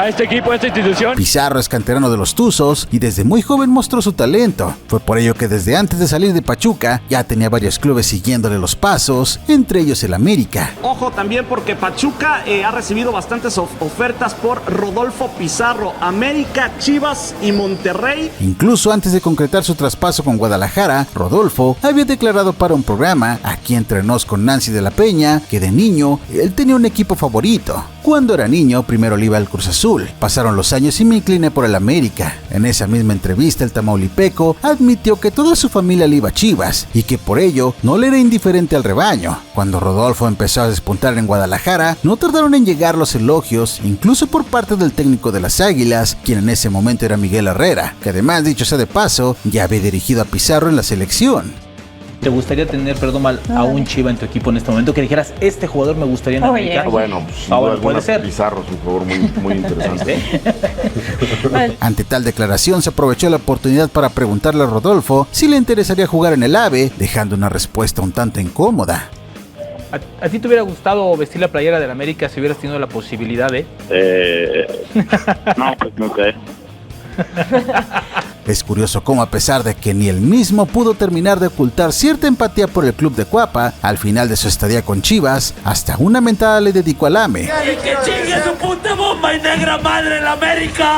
este equipo, a esta institución. Pizarro es canterano de los Tuzos y desde muy joven mostró su talento. Fue por ello que desde antes de salir de Pachuca ya tenía varios clubes siguiéndole los pasos, entre ellos el América. Ojo también porque Pachuca ha recibido bastantes ofertas por Rodolfo Pizarro, América, Chivas y Monterrey. Incluso antes de concretar su traspaso con Guadalajara, Rodolfo había declarado para un programa, Aquí entre nos con Nancy de la Peña, que de niño él tenía un equipo favorito. Cuando era niño, primero le iba al Cruz Azul. Pasaron los años y me incliné por el América. En esa misma entrevista, el tamaulipeco admitió que toda su familia le iba a Chivas y que por ello no le era indiferente al rebaño. Cuando Rodolfo empezó a despuntar en Guadalajara, no tardaron en llegar los elogios, incluso por parte del técnico de las Águilas, quien en ese momento era Miguel Herrera, que además, dicho sea de paso, ya había dirigido a Pizarro en la selección. ¿Te gustaría tener, a un Chiva en tu equipo en este momento? Que dijeras, este jugador me gustaría en América. Bueno, puede ser. Pizarro es un jugador muy interesante. Ante tal declaración se aprovechó la oportunidad para preguntarle a Rodolfo si le interesaría jugar en el AVE, dejando una respuesta un tanto incómoda. ¿A ti te hubiera gustado vestir la playera del América si hubieras tenido la posibilidad de? No, pues no sé. Es curioso cómo, a pesar de que ni él mismo pudo terminar de ocultar cierta empatía por el club de Cuapa, al final de su estadía con Chivas, hasta una mentada le dedicó al AME. ¡Y que chingue su puta bomba y negra madre en la América!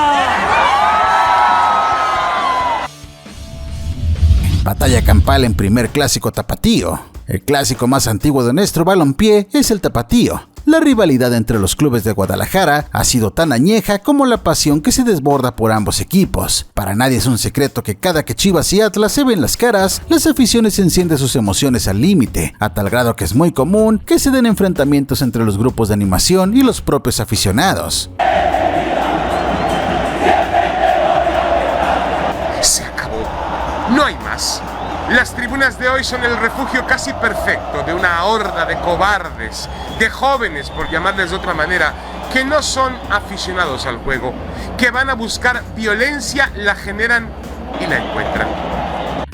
Batalla campal en primer clásico tapatío. El clásico más antiguo de nuestro balompié es el tapatío. La rivalidad entre los clubes de Guadalajara ha sido tan añeja como la pasión que se desborda por ambos equipos. Para nadie es un secreto que cada que Chivas y Atlas se ven las caras, las aficiones encienden sus emociones al límite, a tal grado que es muy común que se den enfrentamientos entre los grupos de animación y los propios aficionados. Se acabó. No hay más. Las tribunas de hoy son el refugio casi perfecto de una horda de cobardes, de jóvenes, por llamarles de otra manera, que no son aficionados al juego, que van a buscar violencia, la generan y la encuentran.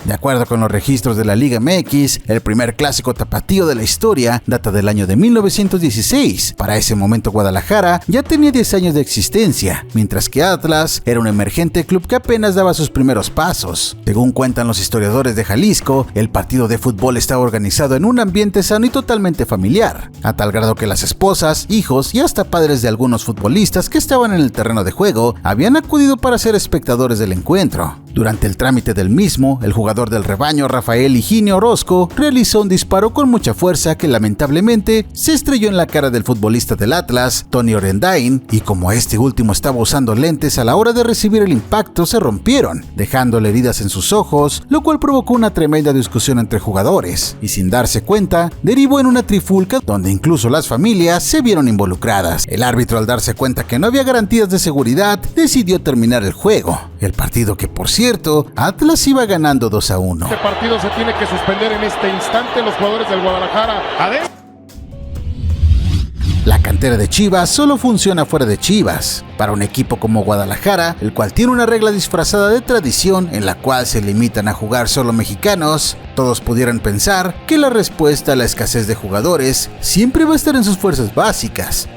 De acuerdo con los registros de la Liga MX, el primer clásico tapatío de la historia data del año de 1916. Para ese momento Guadalajara ya tenía 10 años de existencia, mientras que Atlas era un emergente club que apenas daba sus primeros pasos. Según cuentan los historiadores de Jalisco, el partido de fútbol estaba organizado en un ambiente sano y totalmente familiar, a tal grado que las esposas, hijos y hasta padres de algunos futbolistas que estaban en el terreno de juego habían acudido para ser espectadores del encuentro. Durante el trámite del mismo, el jugador del Rebaño, Rafael Higinio Orozco, realizó un disparo con mucha fuerza que lamentablemente se estrelló en la cara del futbolista del Atlas, Tony Orendain, y como este último estaba usando lentes a la hora de recibir el impacto, se rompieron, dejándole heridas en sus ojos, lo cual provocó una tremenda discusión entre jugadores, y sin darse cuenta, derivó en una trifulca donde incluso las familias se vieron involucradas. El árbitro, al darse cuenta que no había garantías de seguridad, decidió terminar el juego. El partido que, por cierto, Atlas iba ganando 2-1. Este partido se tiene que suspender en este instante. Los jugadores del Guadalajara. La cantera de Chivas solo funciona fuera de Chivas. Para un equipo como Guadalajara, el cual tiene una regla disfrazada de tradición en la cual se limitan a jugar solo mexicanos, todos pudieran pensar que la respuesta a la escasez de jugadores siempre va a estar en sus fuerzas básicas.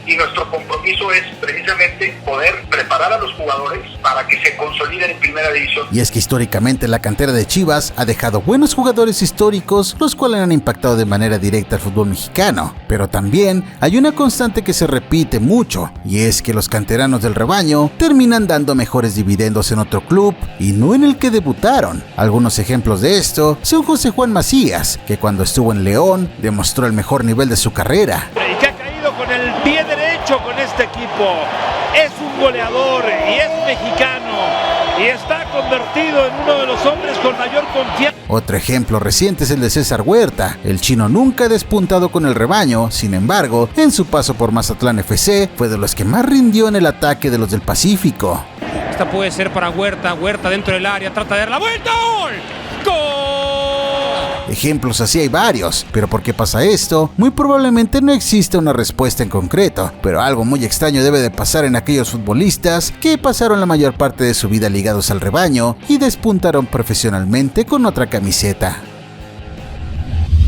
Y nuestro compromiso es precisamente poder preparar a los jugadores para que se consoliden en primera división. Y es que históricamente la cantera de Chivas ha dejado buenos jugadores históricos, los cuales han impactado de manera directa al fútbol mexicano. Pero también hay una constante que se repite mucho, y es que los canteranos del Rebaño terminan dando mejores dividendos en otro club y no en el que debutaron. Algunos ejemplos de esto son José Juan Macías, que cuando estuvo en León demostró el mejor nivel de su carrera. Con el pie derecho con este equipo, es un goleador y es mexicano y está convertido en uno de los hombres con mayor confianza. Otro ejemplo reciente es el de César Huerta. El chino nunca ha despuntado con el Rebaño, sin embargo, en su paso por Mazatlán FC fue de los que más rindió en el ataque de los del Pacífico. Esta puede ser para Huerta, Huerta dentro del área, trata de dar la vuelta, ¡gol! ¡Gol! Ejemplos así hay varios, pero ¿por qué pasa esto? Muy probablemente no existe una respuesta en concreto, pero algo muy extraño debe de pasar en aquellos futbolistas que pasaron la mayor parte de su vida ligados al Rebaño y despuntaron profesionalmente con otra camiseta.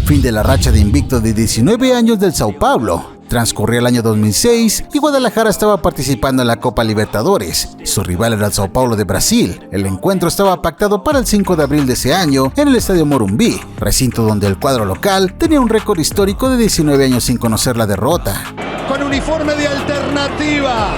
Fin de la racha de invicto de 19 años del Sao Paulo. Transcurría el año 2006 y Guadalajara estaba participando en la Copa Libertadores. Su rival era el Sao Paulo de Brasil. El encuentro estaba pactado para el 5 de abril de ese año en el Estadio Morumbi, recinto donde el cuadro local tenía un récord histórico de 19 años sin conocer la derrota. Con uniforme de Alternativa,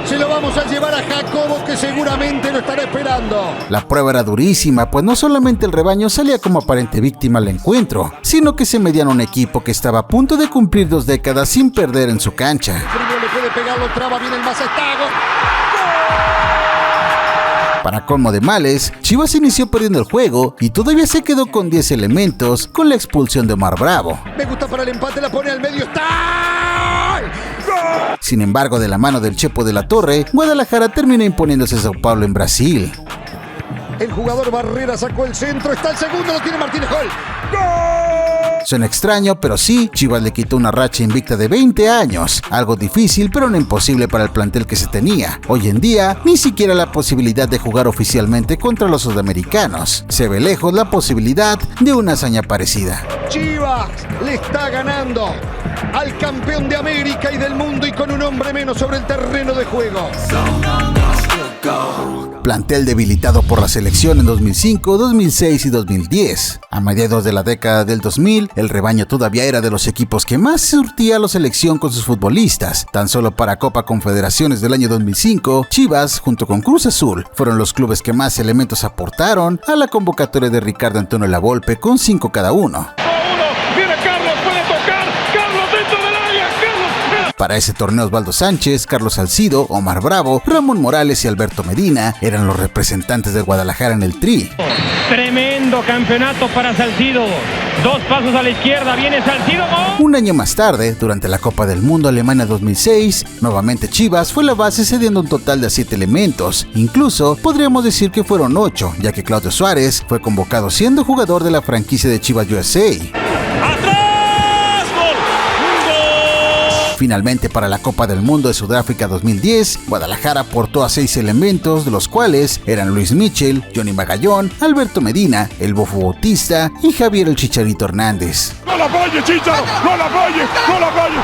se lo vamos a llevar a Jacobo, que seguramente lo estará esperando. La prueba era durísima, pues no solamente el Rebaño salía como aparente víctima al encuentro, sino que se medían un equipo que estaba a punto de cumplir 2 décadas sin perder en su cancha. Le puede pegar, lo traba bien el Mazastago. Para colmo de males, Chivas inició perdiendo el juego y todavía se quedó con 10 elementos con la expulsión de Omar Bravo. Me gusta para el empate, la pone al medio, está. Sin embargo, de la mano del Chepo de la Torre, Guadalajara terminó imponiéndose a Sao Paulo en Brasil. El jugador Barrera sacó el centro, está el segundo, lo tiene Martínez, gol. Suena extraño, pero sí, Chivas le quitó una racha invicta de 20 años, algo difícil pero no imposible para el plantel que se tenía. Hoy en día, ni siquiera la posibilidad de jugar oficialmente contra los sudamericanos. Se ve lejos la posibilidad de una hazaña parecida. Chivas le está ganando al campeón de América y del mundo y con un hombre menos sobre el terreno de juego. Plantel debilitado por la selección en 2005, 2006 y 2010. A mediados de la década del 2000, el Rebaño todavía era de los equipos que más surtía a la selección con sus futbolistas. Tan solo para Copa Confederaciones del año 2005, Chivas, junto con Cruz Azul, fueron los clubes que más elementos aportaron a la convocatoria de Ricardo Antonio Lavolpe con 5 cada uno. Para ese torneo Osvaldo Sánchez, Carlos Salcido, Omar Bravo, Ramón Morales y Alberto Medina eran los representantes de Guadalajara en el Tri. Tremendo campeonato para Salcido. 2 pasos a la izquierda, viene Salcido. ¡Oh! Un año más tarde, durante la Copa del Mundo Alemania 2006, nuevamente Chivas fue la base cediendo un total de 7 elementos. Incluso podríamos decir que fueron 8, ya que Claudio Suárez fue convocado siendo jugador de la franquicia de Chivas USA. Finalmente, para la Copa del Mundo de Sudáfrica 2010, Guadalajara aportó a 6 elementos, de los cuales eran Luis Michel, Johnny Magallón, Alberto Medina, el Bofo Bautista y Javier el Chicharito Hernández. ¡No la falle, Chicharo! ¡No la falle! ¡No la falle!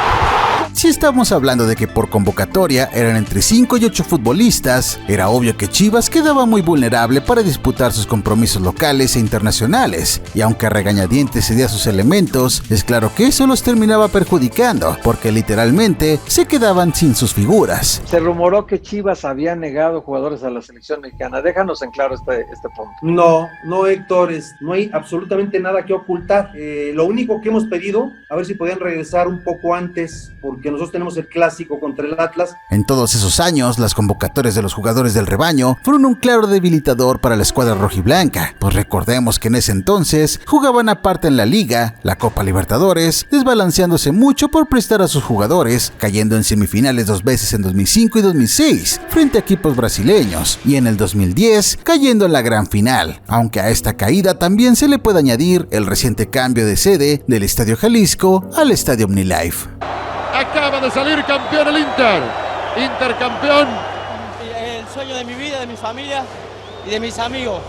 Si estamos hablando de que por convocatoria eran entre 5 y 8 futbolistas, era obvio que Chivas quedaba muy vulnerable para disputar sus compromisos locales e internacionales, y aunque a regañadientes cedía sus elementos, es claro que eso los terminaba perjudicando, porque literalmente se quedaban sin sus figuras. Se rumoró que Chivas había negado jugadores a la selección mexicana. Déjanos en claro este punto. No, Héctor, no hay absolutamente nada que ocultar. Lo único que hemos pedido, a ver si podían regresar un poco antes, porque nosotros tenemos el clásico contra el Atlas. En todos esos años, las convocatorias de los jugadores del rebaño fueron un claro debilitador para la escuadra rojiblanca, pues recordemos que en ese entonces jugaban aparte en la Liga, la Copa Libertadores, desbalanceándose mucho por prestar a sus jugadores, cayendo en semifinales 2 veces en 2005 y 2006, frente a equipos brasileños, y en el 2010 cayendo en la gran final, aunque a esta caída también se le puede añadir el reciente cambio de sede del Estadio Jalisco al Estadio OmniLife. Acaba de salir campeón el Inter. Inter campeón. El sueño de mi vida, de mi familia y de mis amigos.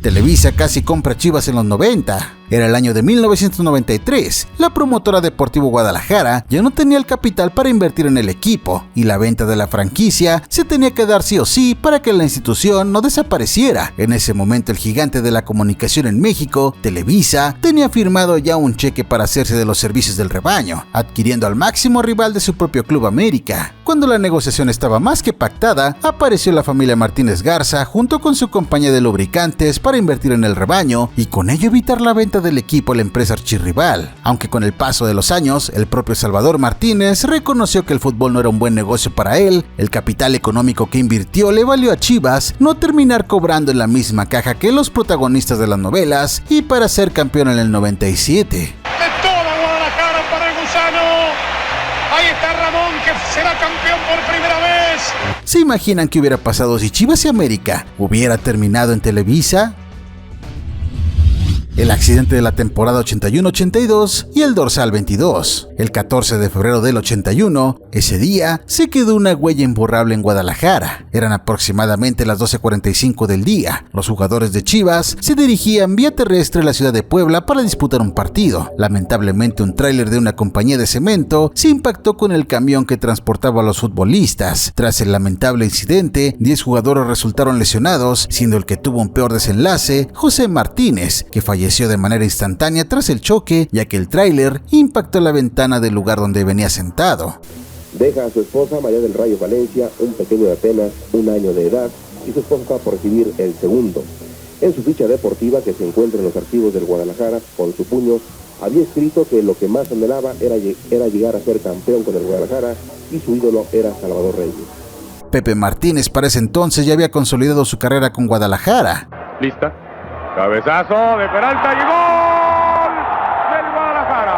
Televisa casi compra Chivas en los 90. Era el año de 1993. La promotora Deportivo Guadalajara ya no tenía el capital para invertir en el equipo, y la venta de la franquicia se tenía que dar sí o sí para que la institución no desapareciera. En ese momento, el gigante de la comunicación en México, Televisa, tenía firmado ya un cheque para hacerse de los servicios del rebaño, adquiriendo al máximo rival de su propio Club América. Cuando la negociación estaba más que pactada, apareció la familia Martínez Garza junto con su compañía de lubricantes para invertir en el rebaño y con ello evitar la venta del equipo a la empresa archirrival. Aunque con el paso de los años, el propio Salvador Martínez reconoció que el fútbol no era un buen negocio para él, el capital económico que invirtió le valió a Chivas no terminar cobrando en la misma caja que los protagonistas de las novelas y para ser campeón en el 97. De toda Guadalajara para el Gusano. Ahí está Ramón, que será campeón por primera vez. ¿Se imaginan qué hubiera pasado si Chivas y América hubiera terminado en Televisa? El accidente de la temporada 81-82 y el dorsal 22. El 14 de febrero del 81, ese día, se quedó una huella imborrable en Guadalajara. Eran aproximadamente las 12:45 del día. Los jugadores de Chivas se dirigían vía terrestre a la ciudad de Puebla para disputar un partido. Lamentablemente, un tráiler de una compañía de cemento se impactó con el camión que transportaba a los futbolistas. Tras el lamentable incidente, 10 jugadores resultaron lesionados, siendo el que tuvo un peor desenlace José Martínez, que falleció de manera instantánea tras el choque, ya que el tráiler impactó la ventana del lugar donde venía sentado. Deja a su esposa María del Rayo Valencia, un pequeño de apenas 1 año de edad, y su esposa está por recibir el segundo. En su ficha deportiva, que se encuentra en los archivos del Guadalajara, con su puño, había escrito que lo que más anhelaba era llegar a ser campeón con el Guadalajara, y su ídolo era Salvador Reyes. Pepe Martínez para ese entonces ya había consolidado su carrera con Guadalajara. ¿Lista? Cabezazo de Peralta y gol del Guadalajara.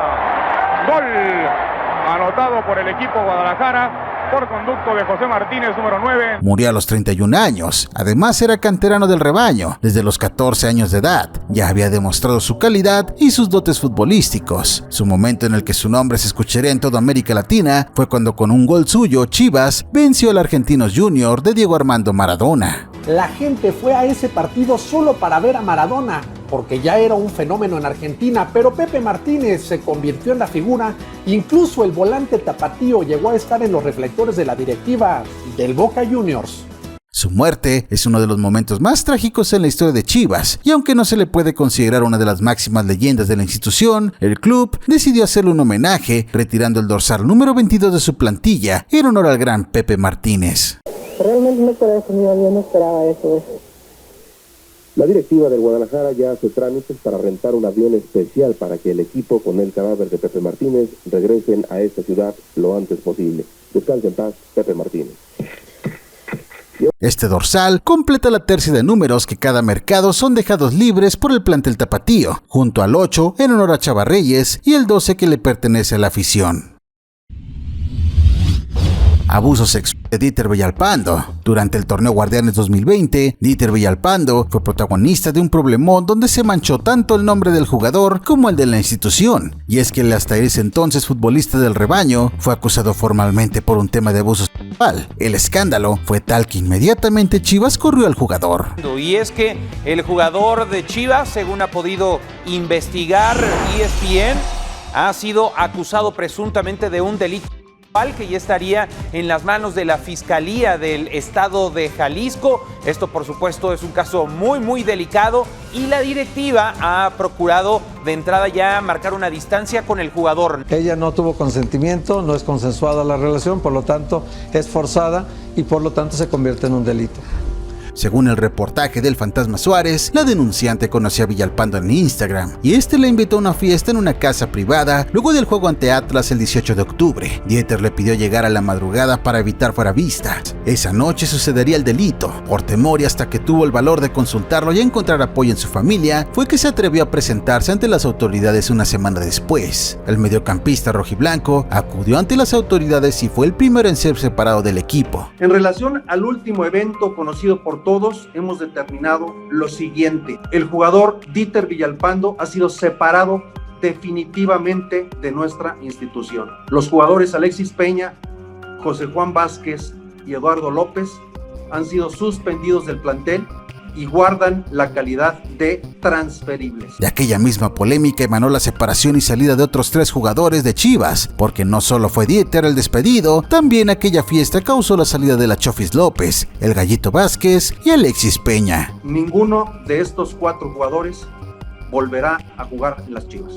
Gol anotado por el equipo Guadalajara por conducto de José Martínez, número 9. Murió a los 31 años. Además era canterano del rebaño. Desde los 14 años de edad ya había demostrado su calidad y sus dotes futbolísticos. Su momento en el que su nombre se escucharía en toda América Latina fue cuando con un gol suyo Chivas venció al Argentinos Junior de Diego Armando Maradona. La gente fue a ese partido solo para ver a Maradona, porque ya era un fenómeno en Argentina, pero Pepe Martínez se convirtió en la figura. Incluso el volante tapatío llegó a estar en los reflectores de la directiva del Boca Juniors. Su muerte es uno de los momentos más trágicos en la historia de Chivas, y aunque no se le puede considerar una de las máximas leyendas de la institución, el club decidió hacerle un homenaje, retirando el dorsal número 22 de su plantilla en honor al gran Pepe Martínez. Realmente no esperaba eso, yo no esperaba eso. La directiva del Guadalajara ya hace trámites para rentar un avión especial para que el equipo con el cadáver de Pepe Martínez regresen a esta ciudad lo antes posible. Descanse en paz, Pepe Martínez. Este dorsal completa la tercia de números que cada mercado son dejados libres por el plantel tapatío, junto al 8 en honor a Chava Reyes y el 12 que le pertenece a la afición. abuso sexual de Dieter Villalpando. Durante el torneo Guardianes 2020, Dieter Villalpando fue protagonista de un problemón donde se manchó tanto el nombre del jugador como el de la institución. Y es que el hasta ese entonces futbolista del rebaño fue acusado formalmente por un tema de abuso sexual. El escándalo fue tal que inmediatamente Chivas corrió al jugador. Y es que el jugador de Chivas, según ha podido investigar ESPN, ha sido acusado presuntamente de un delito que ya estaría en las manos de la Fiscalía del Estado de Jalisco. Esto, por supuesto, es un caso muy delicado y la directiva ha procurado de entrada ya marcar una distancia con el jugador. Ella no tuvo consentimiento, no es consensuada la relación, por lo tanto es forzada y por lo tanto se convierte en un delito. Según el reportaje del Fantasma Suárez, la denunciante conoció a Villalpando en Instagram y este le invitó a una fiesta en una casa privada luego del juego ante Atlas el 18 de octubre. Dieter le pidió llegar a la madrugada para evitar fuera vistas. Esa noche sucedería el delito. Por temor y hasta que tuvo el valor de consultarlo y encontrar apoyo en su familia, fue que se atrevió a presentarse ante las autoridades una semana después. El mediocampista rojiblanco acudió ante las autoridades y fue el primero en ser separado del equipo. En relación al último evento conocido por todos, hemos determinado lo siguiente: el jugador Dieter Villalpando ha sido separado definitivamente de nuestra institución. Los jugadores Alexis Peña, José Juan Vázquez y Eduardo López han sido suspendidos del plantel y guardan la calidad de transferibles. De aquella misma polémica emanó la separación y salida de otros 3 jugadores de Chivas, porque no solo fue Dieter el despedido, también aquella fiesta causó la salida de la Chofis López, el Gallito Vázquez y Alexis Peña. Ninguno de estos 4 jugadores volverá a jugar en las Chivas.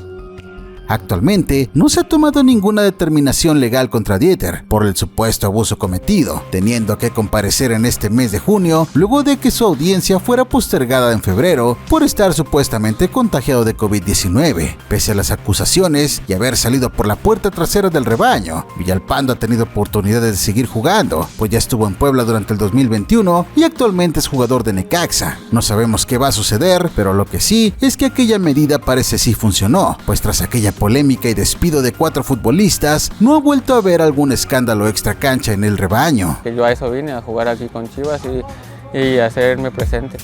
Actualmente no se ha tomado ninguna determinación legal contra Dieter por el supuesto abuso cometido, teniendo que comparecer en este mes de junio luego de que su audiencia fuera postergada en febrero por estar supuestamente contagiado de COVID-19. Pese a las acusaciones y haber salido por la puerta trasera del rebaño, Villalpando ha tenido oportunidades de seguir jugando, pues ya estuvo en Puebla durante el 2021 y actualmente es jugador de Necaxa. No sabemos qué va a suceder, pero lo que sí es que aquella medida parece sí funcionó, pues tras aquella polémica y despido de 4 futbolistas, no ha vuelto a haber algún escándalo extra cancha en el rebaño. Yo a eso vine, a jugar aquí con Chivas y hacerme presente.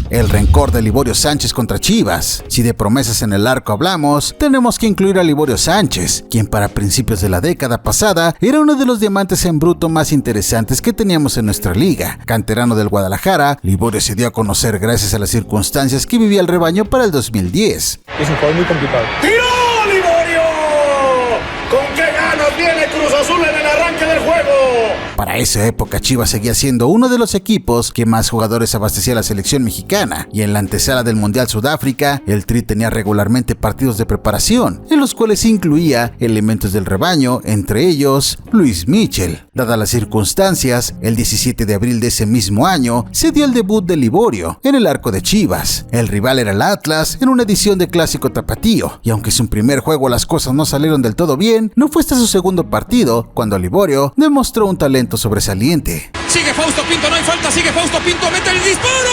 El rencor de Liborio Sánchez contra Chivas. Si de promesas en el arco hablamos, tenemos que incluir a Liborio Sánchez, quien para principios de la década pasada era uno de los diamantes en bruto más interesantes que teníamos en nuestra liga. Canterano del Guadalajara, Liborio se dio a conocer gracias a las circunstancias que vivía el rebaño para el 2010. Es un jugador muy complicado. ¡Tiró Liborio! ¿Con qué ganas viene Cruz Azul en el arranque del juego? Para esa época Chivas seguía siendo uno de los equipos que más jugadores abastecía a la selección mexicana, y en la antesala del Mundial Sudáfrica, el Tri tenía regularmente partidos de preparación, en los cuales incluía elementos del rebaño, entre ellos Luis Michel. Dadas las circunstancias, el 17 de abril de ese mismo año se dio el debut de Liborio en el arco de Chivas. El rival era el Atlas en una edición de Clásico Tapatío, y aunque en su primer juego las cosas no salieron del todo bien, no fue hasta su segundo partido cuando Liborio demostró un talento sobresaliente. Sigue Fausto Pinto, no hay falta, sigue Fausto Pinto, mete el disparo.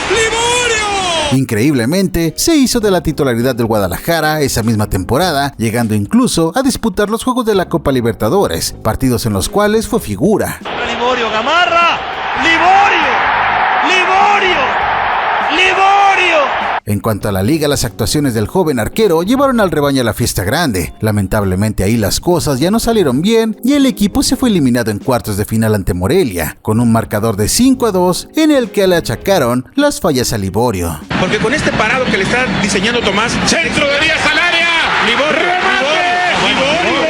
¡Liborio! Increíblemente, se hizo de la titularidad del Guadalajara esa misma temporada, llegando incluso a disputar los juegos de la Copa Libertadores, partidos en los cuales fue figura. Liborio, Gamarra, Liborio, Liborio, Liborio. En cuanto a la liga, las actuaciones del joven arquero llevaron al rebaño a la fiesta grande. Lamentablemente ahí las cosas ya no salieron bien y el equipo se fue eliminado en cuartos de final ante Morelia, con un marcador de 5-2 en el que le achacaron las fallas a Liborio. Porque con este parado que le está diseñando Tomás, centro de Díaz al área, Liborio, Liborio.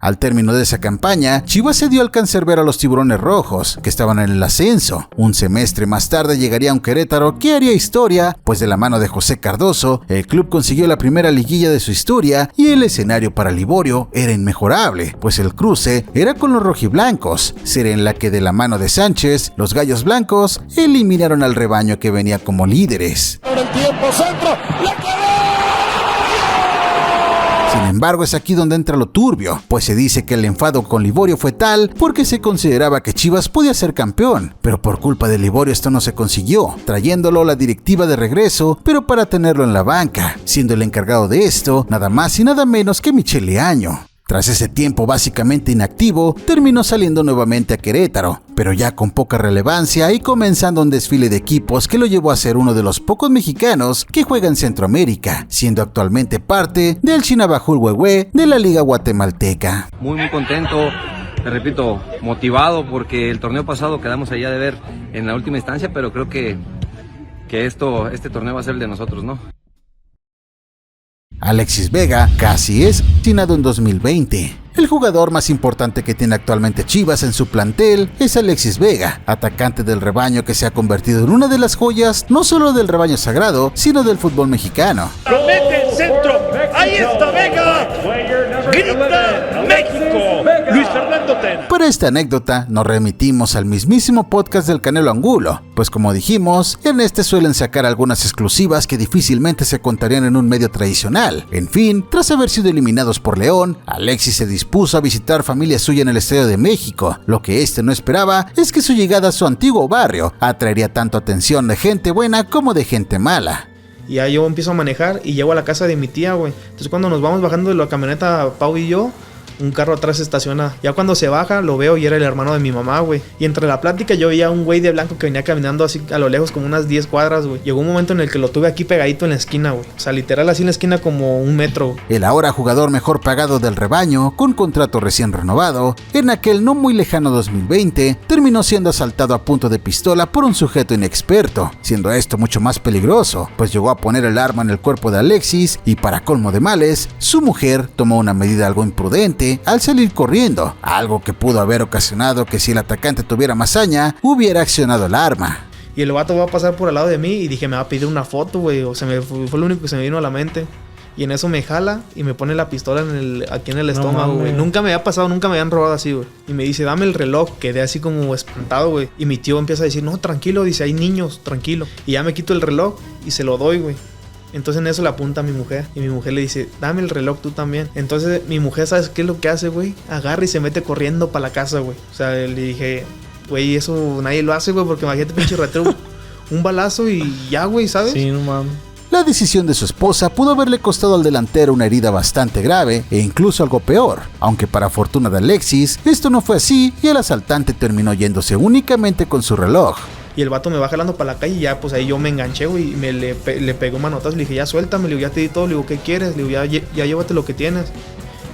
Al término de esa campaña, Chivas se dio al cancerbero a los Tiburones Rojos, que estaban en el ascenso. Un semestre más tarde llegaría un Querétaro que haría historia, pues de la mano de José Cardoso, el club consiguió la primera liguilla de su historia y el escenario para Liborio era inmejorable, pues el cruce era con los rojiblancos, serie en la que de la mano de Sánchez, los Gallos Blancos eliminaron al rebaño que venía como líderes. Ahora el tiempo, centro, la Sin embargo, es aquí donde entra lo turbio, pues se dice que el enfado con Liborio fue tal porque se consideraba que Chivas podía ser campeón, pero por culpa de Liborio esto no se consiguió, trayéndolo la directiva de regreso, pero para tenerlo en la banca, siendo el encargado de esto nada más y nada menos que Michele Año. Tras ese tiempo básicamente inactivo, terminó saliendo nuevamente a Querétaro, pero ya con poca relevancia y comenzando un desfile de equipos que lo llevó a ser uno de los pocos mexicanos que juega en Centroamérica, siendo actualmente parte del Chinabajul Huehue de la Liga Guatemalteca. Muy contento, te repito, motivado porque el torneo pasado quedamos allá de ver en la última instancia, pero creo que este torneo va a ser el de nosotros, ¿no? Alexis Vega casi es asesinado en 2020. El jugador más importante que tiene actualmente Chivas en su plantel es Alexis Vega, atacante del rebaño que se ha convertido en una de las joyas no solo del rebaño sagrado, sino del fútbol mexicano. Promete el centro, ahí está Vega, grita México, Luis Fernando Tena. Para esta anécdota nos remitimos al mismísimo podcast del Canelo Angulo, pues como dijimos, en este suelen sacar algunas exclusivas que difícilmente se contarían en un medio tradicional. En fin, tras haber sido eliminados por León, Alexis se dispuso a visitar familia suya en el Estadio de México. Lo que este no esperaba es que su llegada a su antiguo barrio atraería tanto atención de gente buena como de gente mala. Y ya yo empiezo a manejar y llego a la casa de mi tía, güey. Entonces cuando nos vamos bajando de la camioneta, Pau y yo, un carro atrás se estaciona. Ya cuando se baja, lo veo y era el hermano de mi mamá, güey. Y entre la plática yo veía un güey de blanco que venía caminando así a lo lejos como unas 10 cuadras, güey. Llegó un momento en el que lo tuve aquí pegadito en la esquina, güey. O sea, literal así en la esquina como 1 metro. El ahora jugador mejor pagado del rebaño, con contrato recién renovado, en aquel no muy lejano 2020, terminó siendo asaltado a punto de pistola por un sujeto inexperto, siendo esto mucho más peligroso, pues llegó a poner el arma en el cuerpo de Alexis y para colmo de males, su mujer tomó una medida algo imprudente al salir corriendo, algo que pudo haber ocasionado que si el atacante tuviera más saña, hubiera accionado el arma. Y el vato va a pasar por al lado de mí y dije, me va a pedir una foto, güey. O sea, fue lo único que se me vino a la mente. Y en eso me jala y me pone la pistola aquí en el estómago, güey. Nunca me había pasado, nunca me habían robado así, güey. Y me dice, dame el reloj. Quedé así como espantado, güey. Y mi tío empieza a decir, no, tranquilo, dice, hay niños, tranquilo. Y ya me quito el reloj y se lo doy, güey. Entonces en eso le apunta a mi mujer. Y mi mujer le dice, dame el reloj tú también. Entonces mi mujer, ¿sabes qué es lo que hace, güey? Agarra y se mete corriendo para la casa, güey. O sea, le dije, güey, eso nadie lo hace, güey. Porque imagínate, pinche ratero, un balazo y ya, güey, ¿sabes? Sí, no mames. La decisión de su esposa pudo haberle costado al delantero una herida bastante grave e incluso algo peor, aunque para fortuna de Alexis, esto no fue así y el asaltante terminó yéndose únicamente con su reloj. Y el vato me va jalando para la calle y ya, pues ahí yo me enganché, güey, y le pegó un manotazo. Le dije, ya suéltame, le digo, ya te di todo, le digo, ¿qué quieres? Le digo, ya llévate lo que tienes.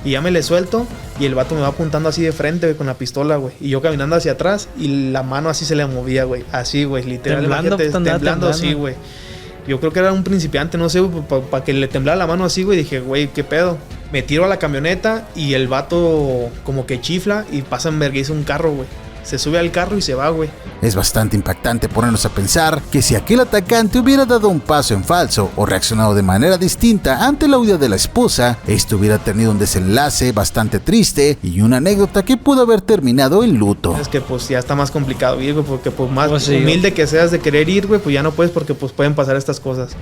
Y ya me le suelto y el vato me va apuntando así de frente, güey, con la pistola, güey. Y yo caminando hacia atrás y la mano así se le movía, güey. Así, güey, literal. Temblando así, güey. Yo creo que era un principiante, no sé, para que le temblara la mano así, güey. Dije, güey, ¿qué pedo? Me tiro a la camioneta y el vato como que chifla y pasa en vergüenza un carro, güey. Se sube al carro y se va, güey. Es bastante impactante ponernos a pensar que si aquel atacante hubiera dado un paso en falso o reaccionado de manera distinta ante la huida de la esposa, esto hubiera tenido un desenlace bastante triste y una anécdota que pudo haber terminado en luto. Es que pues ya está más complicado ir, güey, porque pues más humilde que seas de querer ir, güey, pues ya no puedes porque pues pueden pasar estas cosas.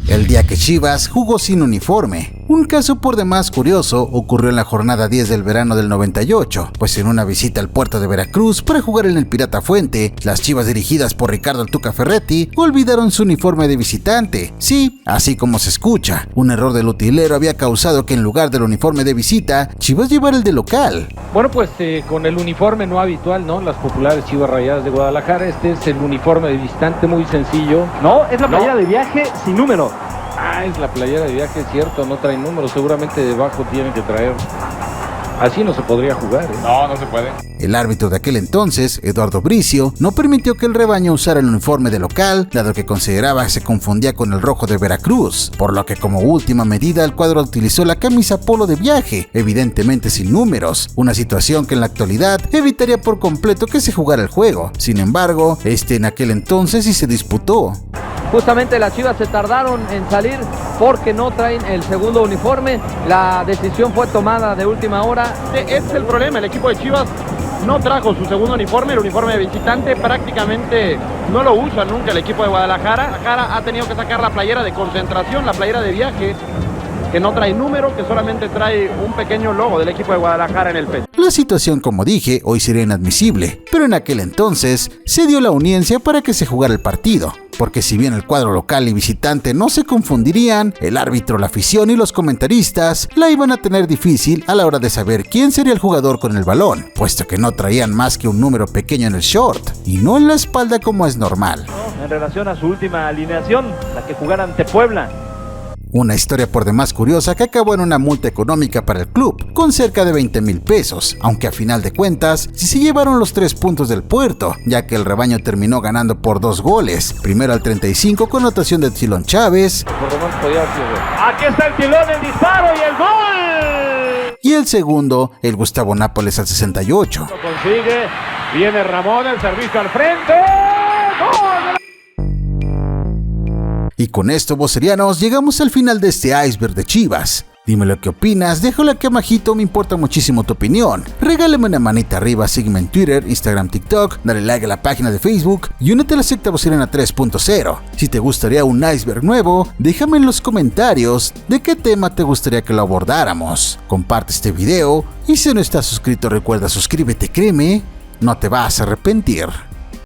El día que Chivas jugó sin uniforme. Un caso por demás curioso ocurrió en la jornada 10 del verano del 98, pues en una visita al puerto de Veracruz para jugar en el Pirata Fuente, las Chivas dirigidas por Ricardo El Tuca Ferretti olvidaron su uniforme de visitante. Sí, así como se escucha, un error del utilero había causado que en lugar del uniforme de visita, Chivas llevara el de local. Bueno, pues con el uniforme no habitual, ¿no? Las populares Chivas Rayadas de Guadalajara, este es el uniforme de visitante muy sencillo. No, es la playera de viaje sin número. Ah, es la playera de viaje, es cierto, no trae números, seguramente debajo tienen que traer. Así no se podría jugar, ¿eh? No se puede. El árbitro de aquel entonces, Eduardo Bricio, no permitió que el rebaño usara el uniforme de local, dado que consideraba que se confundía con el rojo de Veracruz, por lo que como última medida el cuadro utilizó la camisa polo de viaje, evidentemente sin números, una situación que en la actualidad evitaría por completo que se jugara el juego. Sin embargo, en aquel entonces sí se disputó. Justamente las Chivas se tardaron en salir porque no traen el segundo uniforme. La decisión fue tomada de última hora. Este es el problema, el equipo de Chivas no trajo su segundo uniforme, el uniforme de visitante, prácticamente no lo usa nunca el equipo de Guadalajara. Guadalajara ha tenido que sacar la playera de concentración, la playera de viaje, que no trae número, que solamente trae un pequeño logo del equipo de Guadalajara en el pecho. La situación, como dije, hoy sería inadmisible, pero en aquel entonces se dio la uniencia para que se jugara el partido, porque si bien el cuadro local y visitante no se confundirían, el árbitro, la afición y los comentaristas la iban a tener difícil a la hora de saber quién sería el jugador con el balón, puesto que no traían más que un número pequeño en el short, y no en la espalda como es normal. En relación a su última alineación, la que jugara ante Puebla. Una historia por demás curiosa que acabó en una multa económica para el club, con cerca de 20,000 pesos, aunque a final de cuentas sí se llevaron los 3 puntos del puerto, ya que el rebaño terminó ganando por 2 goles, primero al 35 con anotación de Tilón Chávez, Aquí está el Tilón, el disparo y el gol. Y el segundo, el Gustavo Nápoles al 68. Lo consigue, viene Ramón, el servicio al frente, ¡gol! Y con esto, vocerianos, llegamos al final de este iceberg de Chivas. Dime lo que opinas, déjalo aquí abajito, me importa muchísimo tu opinión. Regálame una manita arriba, sígueme en Twitter, Instagram, TikTok, dale like a la página de Facebook y únete a la secta voceriana 3.0. Si te gustaría un iceberg nuevo, déjame en los comentarios de qué tema te gustaría que lo abordáramos. Comparte este video y si no estás suscrito recuerda suscríbete, créeme, no te vas a arrepentir.